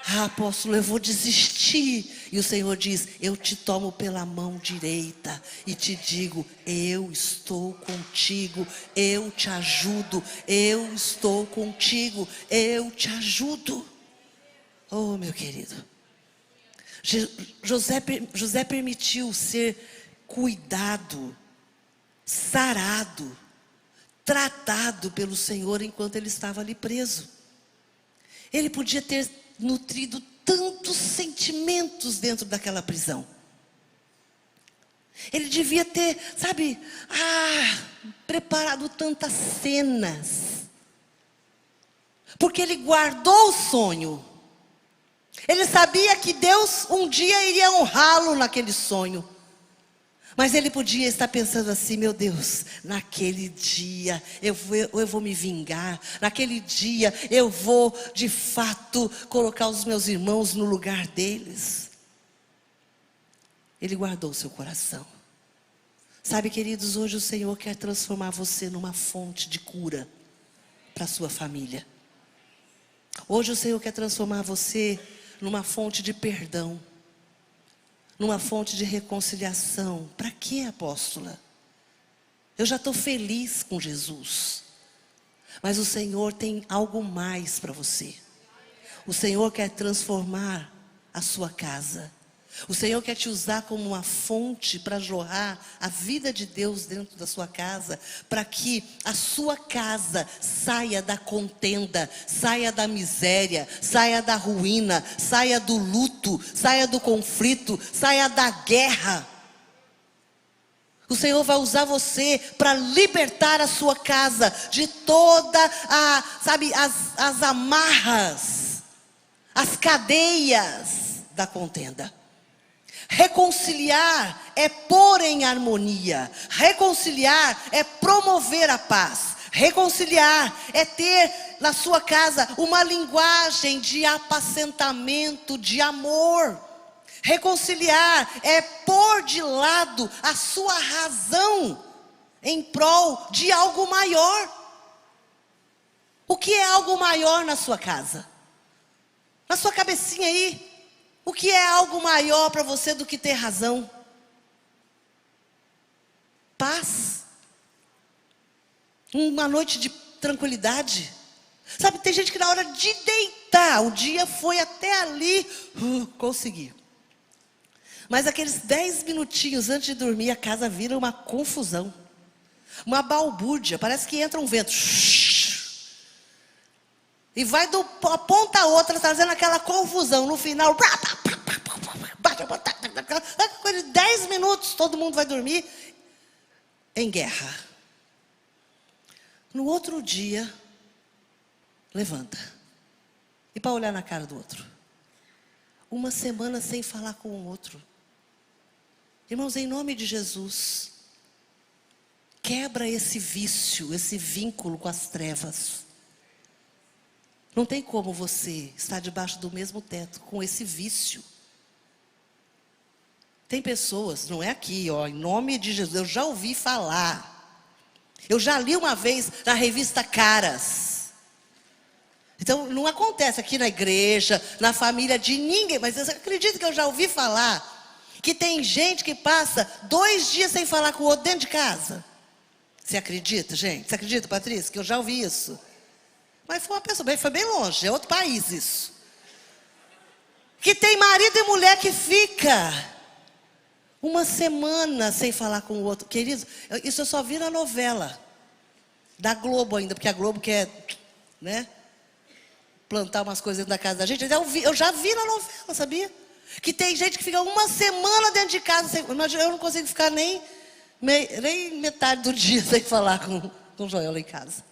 Ah, apóstolo, eu vou desistir. E o Senhor diz: eu te tomo pela mão direita e te digo: eu estou contigo, eu te ajudo, eu estou contigo, eu te ajudo. Oh, meu querido, José permitiu ser cuidado, sarado, tratado pelo Senhor enquanto ele estava ali preso. Ele podia ter nutrido tantos sentimentos dentro daquela prisão. Ele devia ter, preparado tantas cenas. Porque ele guardou o sonho. Ele sabia que Deus um dia iria honrá-lo naquele sonho. Mas ele podia estar pensando assim: meu Deus, naquele dia eu vou me vingar. Naquele dia eu vou de fato colocar os meus irmãos no lugar deles. Ele guardou o seu coração. Sabe, queridos, hoje o Senhor quer transformar você numa fonte de cura para a sua família. Hoje o Senhor quer transformar você numa fonte de perdão, numa fonte de reconciliação. Para quê, apóstola? Eu já estou feliz com Jesus. Mas o Senhor tem algo mais para você. O Senhor quer transformar a sua casa. O Senhor quer te usar como uma fonte para jorrar a vida de Deus dentro da sua casa, para que a sua casa saia da contenda, saia da miséria, saia da ruína, saia do luto, saia do conflito, saia da guerra. O Senhor vai usar você para libertar a sua casa de toda as amarras, as cadeias da contenda. Reconciliar é pôr em harmonia. Reconciliar é promover a paz. Reconciliar é ter na sua casa uma linguagem de apacentamento, de amor. Reconciliar é pôr de lado a sua razão em prol de algo maior. O que é algo maior na sua casa? Na sua cabecinha aí, o que é algo maior para você do que ter razão? Paz. Uma noite de tranquilidade. Sabe, tem gente que na hora de deitar, o dia foi até ali, consegui. Mas aqueles 10 minutinhos antes de dormir, a casa vira uma confusão. Uma balbúrdia, parece que entra um vento. E vai de uma ponta a outra, trazendo aquela confusão. No final, coisa de 10 minutos, todo mundo vai dormir em guerra. No outro dia, levanta. E para olhar na cara do outro. Uma semana sem falar com o outro. Irmãos, em nome de Jesus, quebra esse vício, esse vínculo com as trevas. Não tem como você estar debaixo do mesmo teto com esse vício. Tem pessoas, não é aqui, ó, em nome de Jesus, eu já ouvi falar. Eu já li uma vez na revista Caras. Então, não acontece aqui na igreja, na família de ninguém, mas eu acredito que eu já ouvi falar que tem gente que passa 2 dias sem falar com o outro dentro de casa. Você acredita, gente? Você acredita, Patrícia, que eu já ouvi isso? Mas foi uma pessoa, foi bem longe, é outro país isso. Que tem marido e mulher que fica uma semana sem falar com o outro. Queridos, isso eu só vi na novela. Da Globo ainda, porque a Globo quer, né, plantar umas coisas dentro da casa da gente. Eu já vi na novela, sabia? Que tem gente que fica uma semana dentro de casa sem... Imagina, eu não consigo ficar nem metade do dia sem falar com o Joel lá em casa.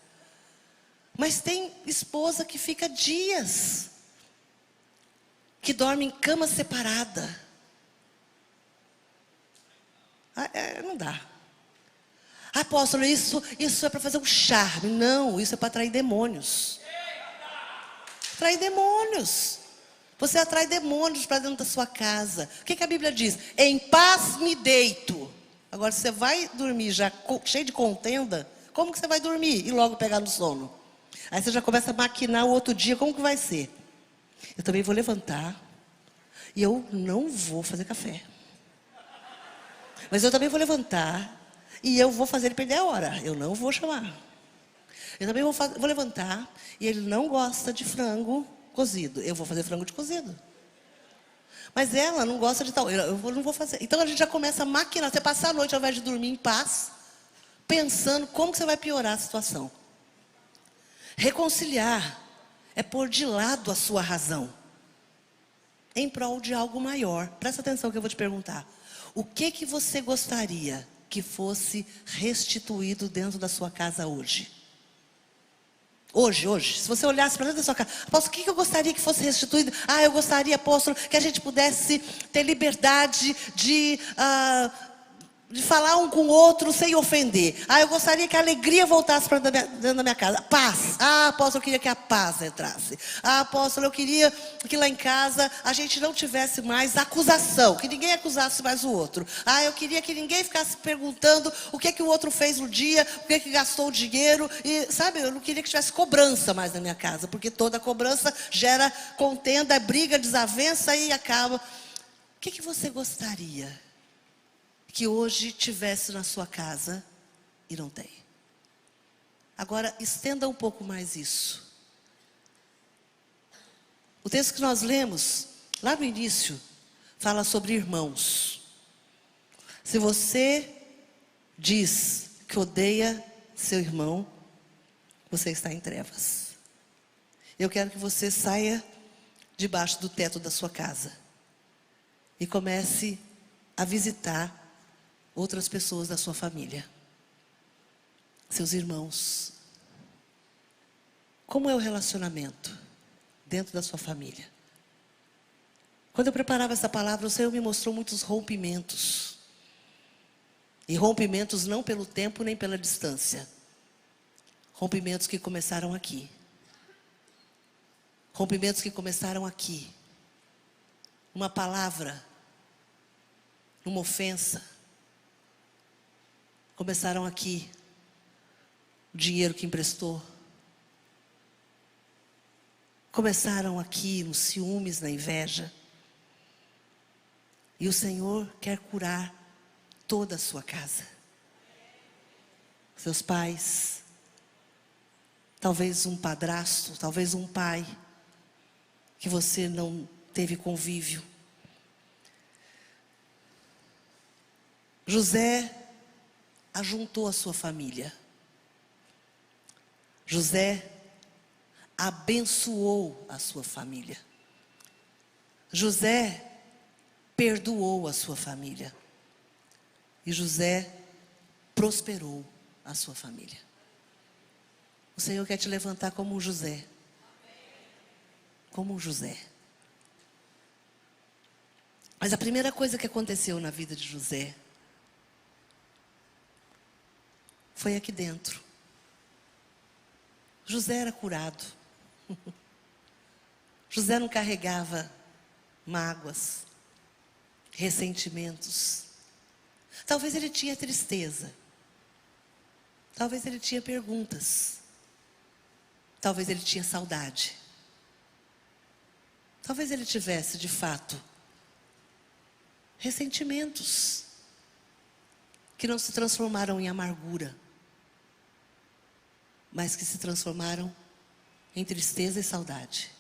Mas tem esposa que fica dias, que dorme em cama separada. Não dá. Apóstolo, isso é para fazer um charme. Não, isso é para atrair demônios. Atrair demônios. Você atrai demônios para dentro da sua casa. O que a Bíblia diz? Em paz me deito. Agora, se você vai dormir já cheio de contenda, como que você vai dormir e logo pegar no sono? Aí você já começa a maquinar o outro dia, como que vai ser? Eu também vou levantar e eu não vou fazer café. Mas eu também vou levantar e eu vou fazer ele perder a hora. Eu não vou chamar. Eu também vou levantar e ele não gosta de frango cozido. Eu vou fazer frango de cozido. Mas ela não gosta de tal. Eu não vou fazer. Então a gente já começa a maquinar. Você passa a noite ao invés de dormir em paz, pensando como que você vai piorar a situação. Reconciliar é pôr de lado a sua razão em prol de algo maior. Presta atenção que eu vou te perguntar. O que você gostaria que fosse restituído dentro da sua casa hoje? Hoje, se você olhasse para dentro da sua casa, apóstolo, o que eu gostaria que fosse restituído? Eu gostaria, apóstolo, que a gente pudesse ter liberdade de falar um com o outro sem ofender. Eu gostaria que a alegria voltasse para dentro da minha casa. Paz. Apóstolo, eu queria que a paz entrasse. Apóstolo, eu queria que lá em casa a gente não tivesse mais acusação, que ninguém acusasse mais o outro. Eu queria que ninguém ficasse perguntando o que o outro fez no dia, o que gastou o dinheiro. E, sabe, eu não queria que tivesse cobrança mais na minha casa, porque toda cobrança gera contenda, briga, desavença e acaba. O que você gostaria que hoje tivesse na sua casa e não tem? Agora, estenda um pouco mais isso. O texto que nós lemos, lá no início, fala sobre irmãos. Se você diz que odeia seu irmão, você está em trevas. Eu quero que você saia debaixo do teto da sua casa e comece a visitar outras pessoas da sua família, seus irmãos. Como é o relacionamento dentro da sua família? Quando eu preparava essa palavra, o Senhor me mostrou muitos rompimentos. E rompimentos não pelo tempo nem pela distância. Rompimentos que começaram aqui. Rompimentos que começaram aqui. Uma palavra, uma ofensa. Começaram aqui. O dinheiro que emprestou. Começaram aqui nos ciúmes, na inveja. E o Senhor quer curar toda a sua casa. Seus pais, talvez um padrasto, talvez um pai, que você não teve convívio. José ajuntou a sua família. José abençoou a sua família. José perdoou a sua família. E José prosperou a sua família. O Senhor quer te levantar como um José. Como um José. Mas a primeira coisa que aconteceu na vida de José foi aqui dentro. José era curado. José não carregava mágoas, ressentimentos. Talvez ele tinha tristeza. Talvez ele tinha perguntas. Talvez ele tinha saudade. Talvez ele tivesse, de fato, ressentimentos que não se transformaram em amargura, mas que se transformaram em tristeza e saudade.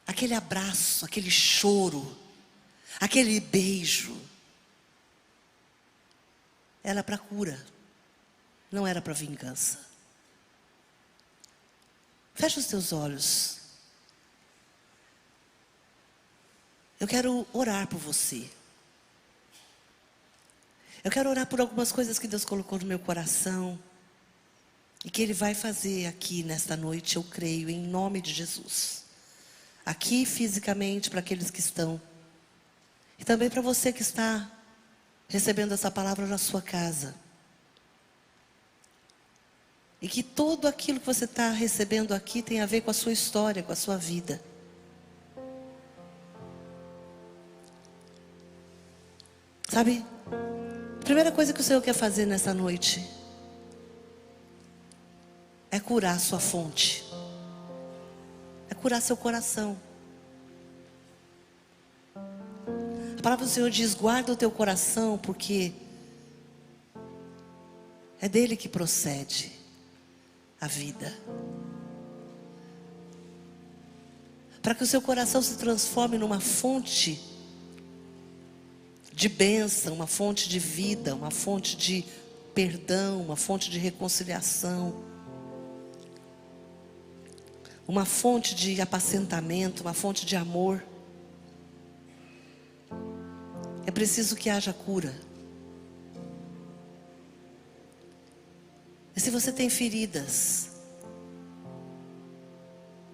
Aquele abraço, aquele choro, aquele beijo, era para cura, não era para vingança. Fecha os teus olhos. Eu quero orar por você. Eu quero orar por algumas coisas que Deus colocou no meu coração e que Ele vai fazer aqui nesta noite, eu creio, em nome de Jesus. Aqui fisicamente para aqueles que estão. E também para você que está recebendo essa palavra na sua casa. E que tudo aquilo que você está recebendo aqui tem a ver com a sua história, com a sua vida. Sabe? A primeira coisa que o Senhor quer fazer nessa noite é curar sua fonte. É curar seu coração. A palavra do Senhor diz: guarda o teu coração, porque é dele que procede a vida. Para que o seu coração se transforme numa fonte de bênção, uma fonte de vida, uma fonte de perdão, uma fonte de reconciliação, uma fonte de apacentamento, uma fonte de amor. É preciso que haja cura. E se você tem feridas,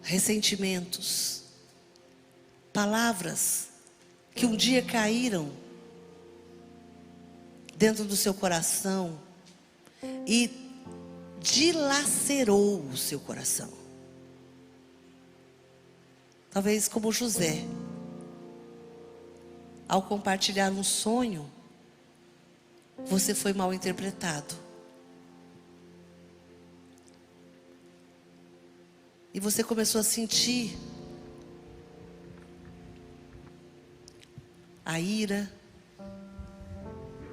ressentimentos, palavras que um dia caíram dentro do seu coração e dilacerou o seu coração. Talvez como José, ao compartilhar um sonho, você foi mal interpretado. E você começou a sentir a ira,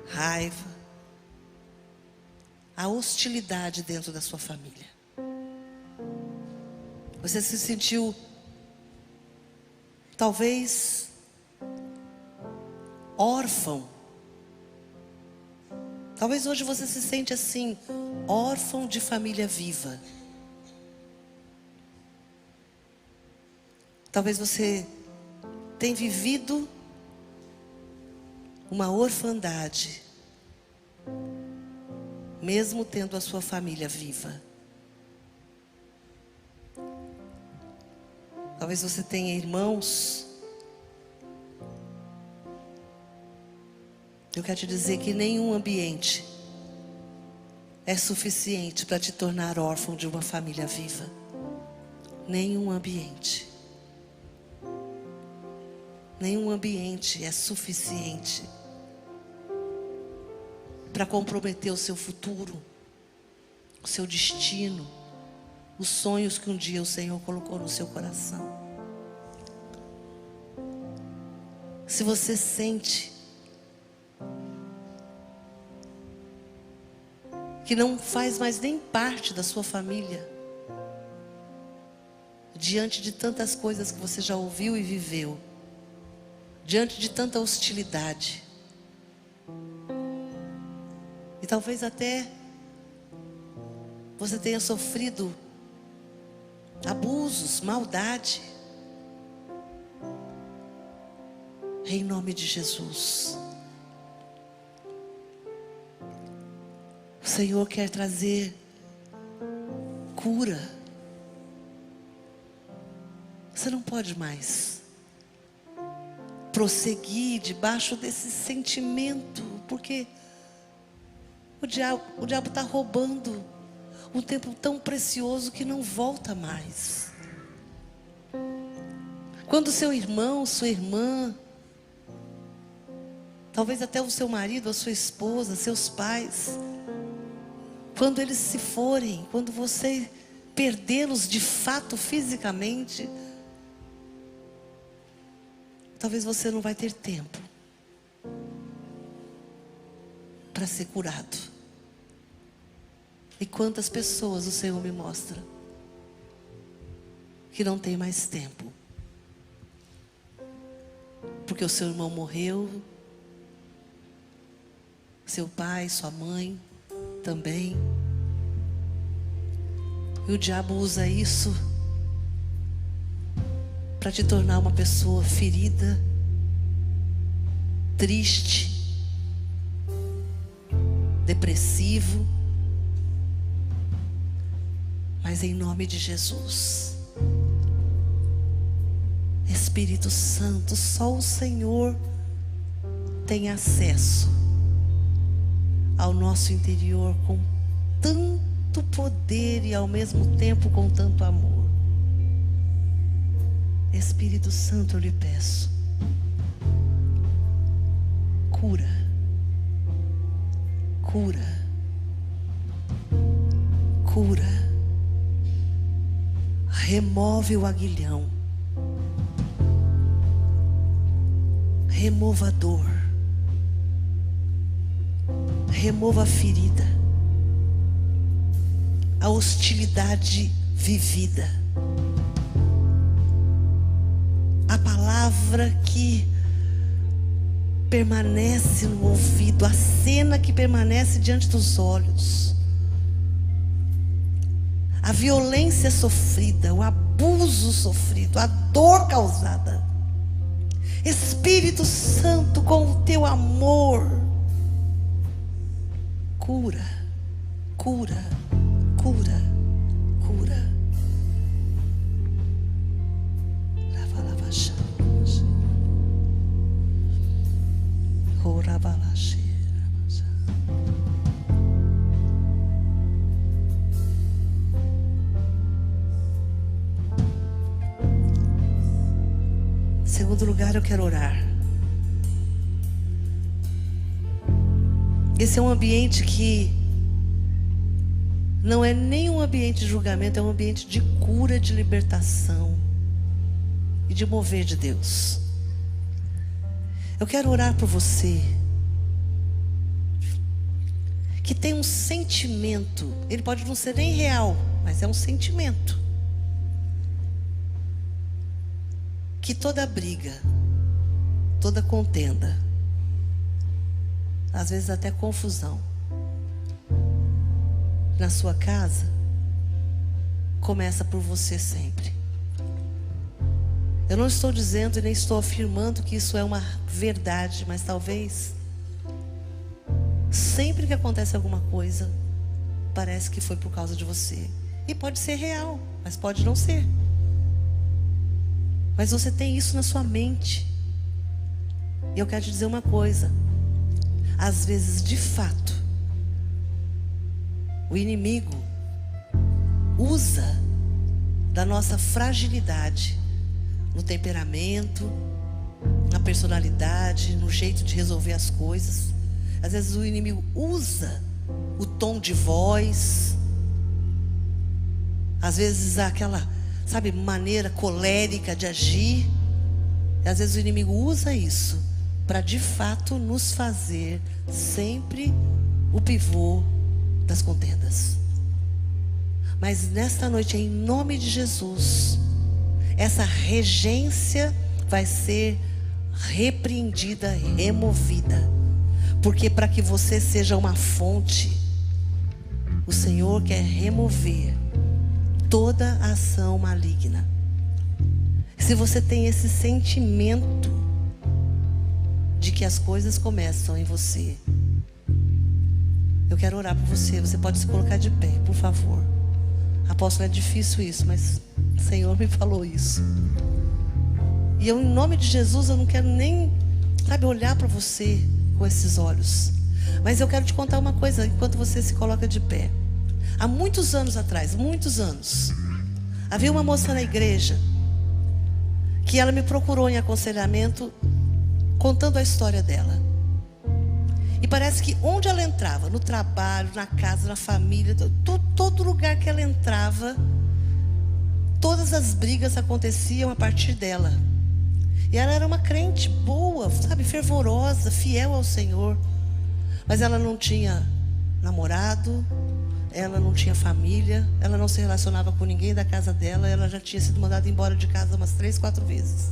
raiva, a hostilidade dentro da sua família. Você se sentiu, talvez, órfão. Talvez hoje você se sente assim, órfão de família viva. Talvez você tenha vivido uma orfandade, mesmo tendo a sua família viva. Talvez você tenha irmãos. Eu quero te dizer que nenhum ambiente é suficiente para te tornar órfão de uma família viva. Nenhum ambiente é suficiente para comprometer o seu futuro, o seu destino, os sonhos que um dia o Senhor colocou no seu coração. Se você sente que não faz mais nem parte da sua família, diante de tantas coisas que você já ouviu e viveu, diante de tanta hostilidade, e talvez até você tenha sofrido abusos, maldade, em nome de Jesus, o Senhor quer trazer cura. Você não pode mais prosseguir debaixo desse sentimento, porque o diabo está roubando um tempo tão precioso que não volta mais. Quando seu irmão, sua irmã, talvez até o seu marido, a sua esposa, seus pais, quando eles se forem, quando você perdê-los de fato fisicamente, talvez você não vai ter tempo para ser curado. E quantas pessoas o Senhor me mostra que não tem mais tempo, porque o seu irmão morreu, seu pai, sua mãe também, e o diabo usa isso para te tornar uma pessoa ferida, triste, depressivo. Mas em nome de Jesus, Espírito Santo, só o Senhor tem acesso ao nosso interior com tanto poder e ao mesmo tempo com tanto amor. Espírito Santo, eu lhe peço, cura, cura, cura, remove o aguilhão, remova a dor, remova a ferida, a hostilidade vivida, a palavra que permanece no ouvido, a cena que permanece diante dos olhos, a violência sofrida, o abuso sofrido, a dor causada. Espírito Santo, com o teu amor, cura, cura, cura, cura. Em segundo lugar, eu quero orar. Esse é um ambiente que não é nem um ambiente de julgamento, é um ambiente de cura, de libertação e de mover de Deus. Eu quero orar por você que tem um sentimento, ele pode não ser nem real, mas é um sentimento, que toda briga, toda contenda, às vezes até confusão, na sua casa, começa por você sempre. Eu não estou dizendo e nem estou afirmando que isso é uma verdade, mas talvez, sempre que acontece alguma coisa, parece que foi por causa de você. E pode ser real, mas pode não ser. Mas você tem isso na sua mente. E eu quero te dizer uma coisa. Às vezes, de fato, O inimigo usa da nossa fragilidade no temperamento, na personalidade, no jeito de resolver as coisas. Às vezes o inimigo usa o tom de voz, às vezes aquela, sabe, maneira colérica de agir. E às vezes o inimigo usa isso para de fato nos fazer sempre o pivô das contendas. Mas nesta noite, em nome de Jesus, essa regência vai ser repreendida e removida. Porque para que você seja uma fonte, o Senhor quer remover toda a ação maligna. Se você tem esse sentimento de que as coisas começam em você, eu quero orar por você. Você pode se colocar de pé, por favor. Apóstolo, é difícil isso, mas o Senhor me falou isso. E eu, em nome de Jesus, eu não quero nem, sabe, olhar para você com esses olhos. Mas eu quero te contar uma coisa, enquanto você se coloca de pé. Há muitos anos atrás, muitos anos, havia uma moça na igreja que ela me procurou em aconselhamento, contando a história dela. E parece que onde ela entrava, no trabalho, na casa, na família, todo lugar que ela entrava, todas as brigas aconteciam a partir dela. E ela era uma crente boa, sabe, fervorosa, fiel ao Senhor. Mas ela não tinha namorado, ela não tinha família, ela não se relacionava com ninguém da casa dela. Ela já tinha sido mandada embora de casa umas 3, 4 vezes.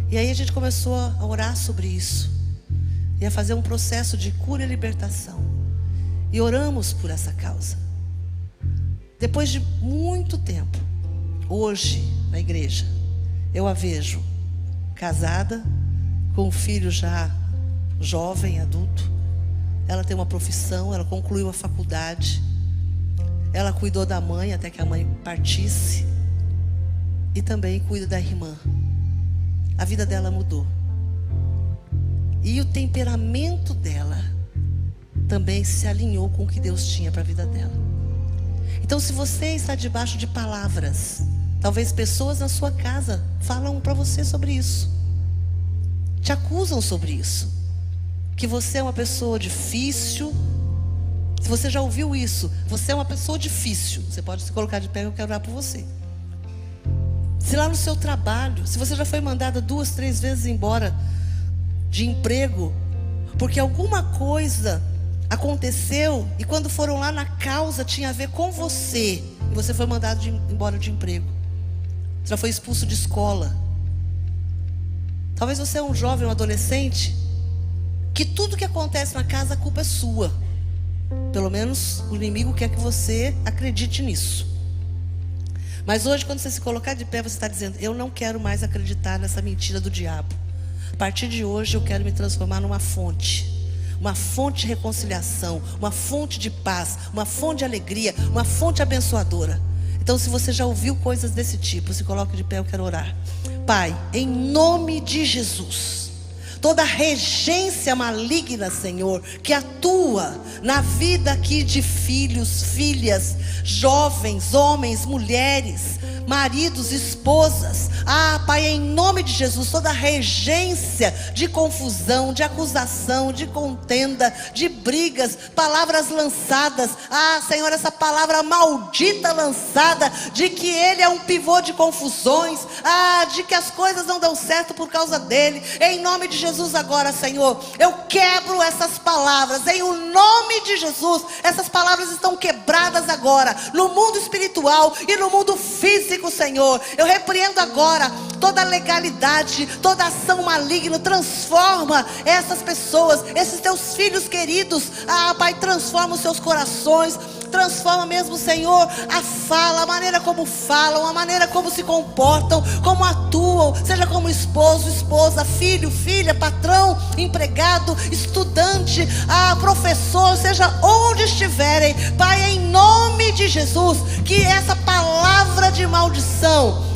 E aí a gente começou a orar sobre isso. E a fazer um processo de cura e libertação. E oramos por essa causa. Depois de muito tempo, hoje, na igreja, eu a vejo casada, com um filho já jovem, adulto. Ela tem uma profissão, ela concluiu a faculdade. Ela cuidou da mãe até que a mãe partisse. E também cuida da irmã. A vida dela mudou. E o temperamento dela também se alinhou com o que Deus tinha para a vida dela. Então, se você está debaixo de palavras, talvez pessoas na sua casa falam para você sobre isso, te acusam sobre isso, que você é uma pessoa difícil. Se você já ouviu isso, você é uma pessoa difícil, você pode se colocar de pé, eu quero orar por você. Se lá no seu trabalho, se você já foi mandada 2, 3 vezes embora de emprego, porque alguma coisa aconteceu, e quando foram lá na causa tinha a ver com você, e você foi mandado embora de emprego. Você já foi expulso de escola. Talvez você é um jovem, um adolescente, que tudo que acontece na casa, a culpa é sua. Pelo menos o inimigo quer que você acredite nisso. Mas hoje, quando você se colocar de pé, você está dizendo: eu não quero mais acreditar nessa mentira do diabo. A partir de hoje eu quero me transformar numa fonte. Uma fonte de reconciliação, uma fonte de paz, uma fonte de alegria, uma fonte abençoadora. Então, se você já ouviu coisas desse tipo, se coloque de pé, eu quero orar. Pai, em nome de Jesus, toda regência maligna, Senhor, que atua na vida aqui de filhos, filhas, jovens, homens, mulheres, maridos, esposas. Pai, em nome de Jesus, toda regência de confusão, de acusação, de contenda, de brigas, palavras lançadas. Senhor, essa palavra maldita lançada, de que ele é um pivô de confusões, de que as coisas não dão certo por causa dele. Em nome de Jesus agora, Senhor, eu quebro essas palavras, em o nome de Jesus. Essas palavras estão quebradas agora, no mundo espiritual e no mundo físico, Senhor. Eu repreendo agora toda legalidade, toda ação maligna. Transforma essas pessoas, esses teus filhos queridos. Pai, transforma os seus corações. Transforma mesmo, Senhor, a fala, a maneira como falam, a maneira como se comportam, como atuam, seja como esposo, esposa, filho, filha, patrão, empregado, estudante, professor, seja onde estiverem. Pai, em nome de Jesus, que essa palavra de maldição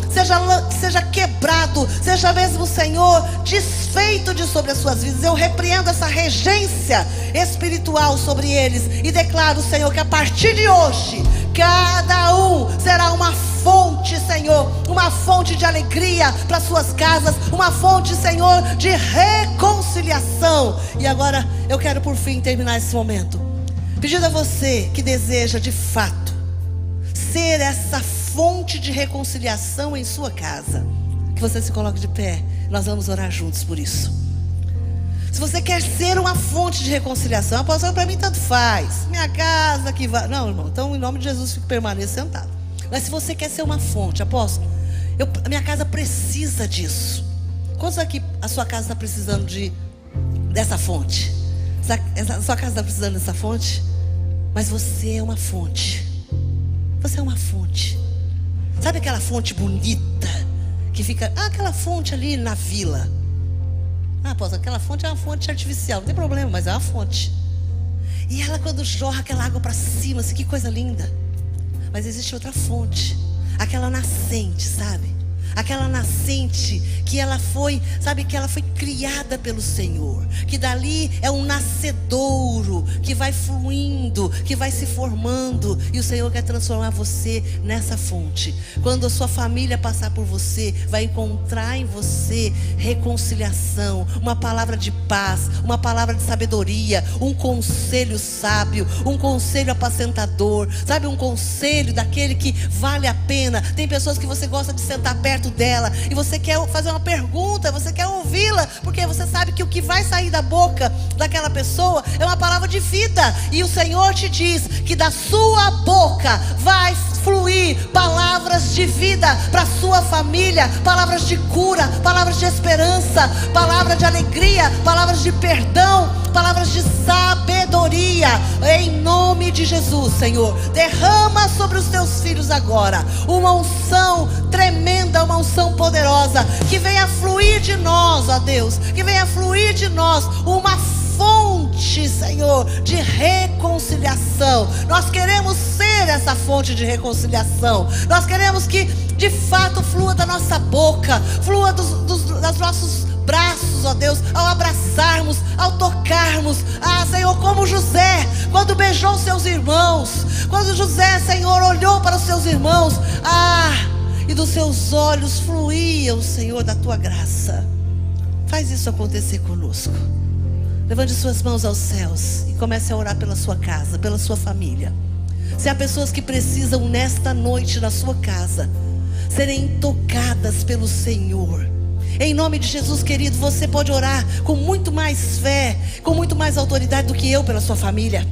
seja quebrado, seja mesmo, Senhor, desfeito de sobre as suas vidas. Eu repreendo essa regência espiritual sobre eles e declaro, Senhor, que a partir de hoje, cada um será uma fonte, Senhor, uma fonte de alegria para suas casas, uma fonte, Senhor, de reconciliação. E agora eu quero por fim terminar esse momento pedindo a você que deseja de fato ser essa fonte de reconciliação em sua casa, que você se coloque de pé. Nós vamos orar juntos por isso. Se você quer ser uma fonte de reconciliação, apóstolo, para mim tanto faz, minha casa que vai. Não, irmão, então em nome de Jesus permaneça sentado. Mas se você quer ser uma fonte, apóstolo, a minha casa precisa disso. Quantos aqui a sua casa está precisando dessa fonte? A sua casa está precisando dessa fonte? Mas você é uma fonte. Você é uma fonte. Sabe aquela fonte bonita que fica, aquela fonte ali na vila? Apóstolo, aquela fonte é uma fonte artificial, não tem problema, mas é uma fonte. E ela, quando jorra aquela água para cima, assim, que coisa linda. Mas existe outra fonte, aquela nascente, sabe? Aquela nascente que ela foi, sabe, que ela foi criada pelo Senhor, que dali é um nascedouro que vai fluindo, que vai se formando, e o Senhor quer transformar você nessa fonte. Quando a sua família passar por você, vai encontrar em você reconciliação, uma palavra de paz, uma palavra de sabedoria, um conselho sábio, um conselho apacentador, sabe, um conselho daquele que vale a pena. Tem pessoas que você gosta de sentar perto dela e você quer fazer uma pergunta, você quer ouvi-la, porque você sabe que o que vai sair da boca daquela pessoa é uma palavra de vida, e o Senhor te diz que da sua boca vai fluir palavras de vida para sua família, palavras de cura, palavras de esperança, palavras de alegria, palavras de perdão, palavras de sabedoria. Em nome de Jesus, Senhor, derrama sobre os teus filhos agora uma unção tremenda, uma unção poderosa, que venha fluir de nós, ó Deus, que venha fluir de nós uma fonte, Senhor, de reconciliação. Nós queremos ser essa fonte de reconciliação. Nós queremos que de fato flua da nossa boca, flua dos nossos braços, ó Deus, ao abraçarmos, ao tocarmos. Senhor, como José, quando beijou seus irmãos, quando José, Senhor, olhou para os seus irmãos, e dos seus olhos fluía o Senhor da tua graça. Faz isso acontecer conosco. Levante suas mãos aos céus e comece a orar pela sua casa, pela sua família. Se há pessoas que precisam nesta noite na sua casa serem tocadas pelo Senhor, em nome de Jesus, querido, você pode orar com muito mais fé, com muito mais autoridade do que eu pela sua família.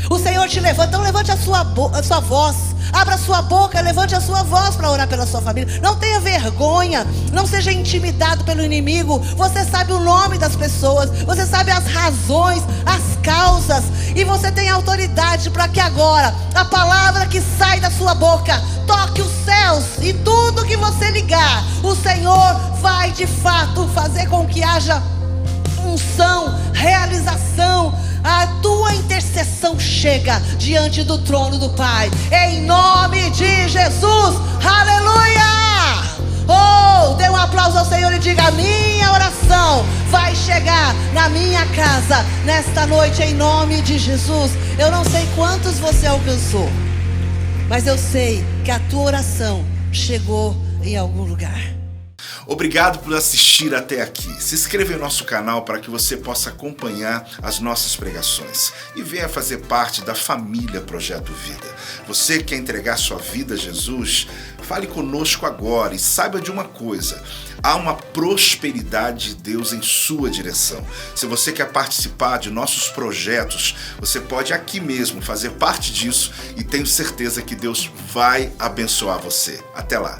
O Senhor te levanta, então levante a sua voz, abra a sua boca, levante a sua voz para orar pela sua família. Não tenha vergonha, não seja intimidado pelo inimigo. Você sabe o nome das pessoas, você sabe as razões, as causas, e você tem autoridade para que agora a palavra que sai da sua boca toque os céus, e tudo que você ligar, o Senhor vai de fato fazer com que haja unção, realização. A tua intercessão chega diante do trono do Pai, em nome de Jesus. Aleluia! Dê um aplauso ao Senhor e diga: a minha oração vai chegar na minha casa nesta noite, em nome de Jesus. Eu não sei quantos você alcançou, mas eu sei que a tua oração chegou em algum lugar. Obrigado por assistir até aqui. Se inscreva em nosso canal para que você possa acompanhar as nossas pregações e venha fazer parte da família Projeto Vida. Você quer entregar sua vida a Jesus? Fale conosco agora e saiba de uma coisa: há uma prosperidade de Deus em sua direção. Se você quer participar de nossos projetos, você pode aqui mesmo fazer parte disso, e tenho certeza que Deus vai abençoar você. Até lá.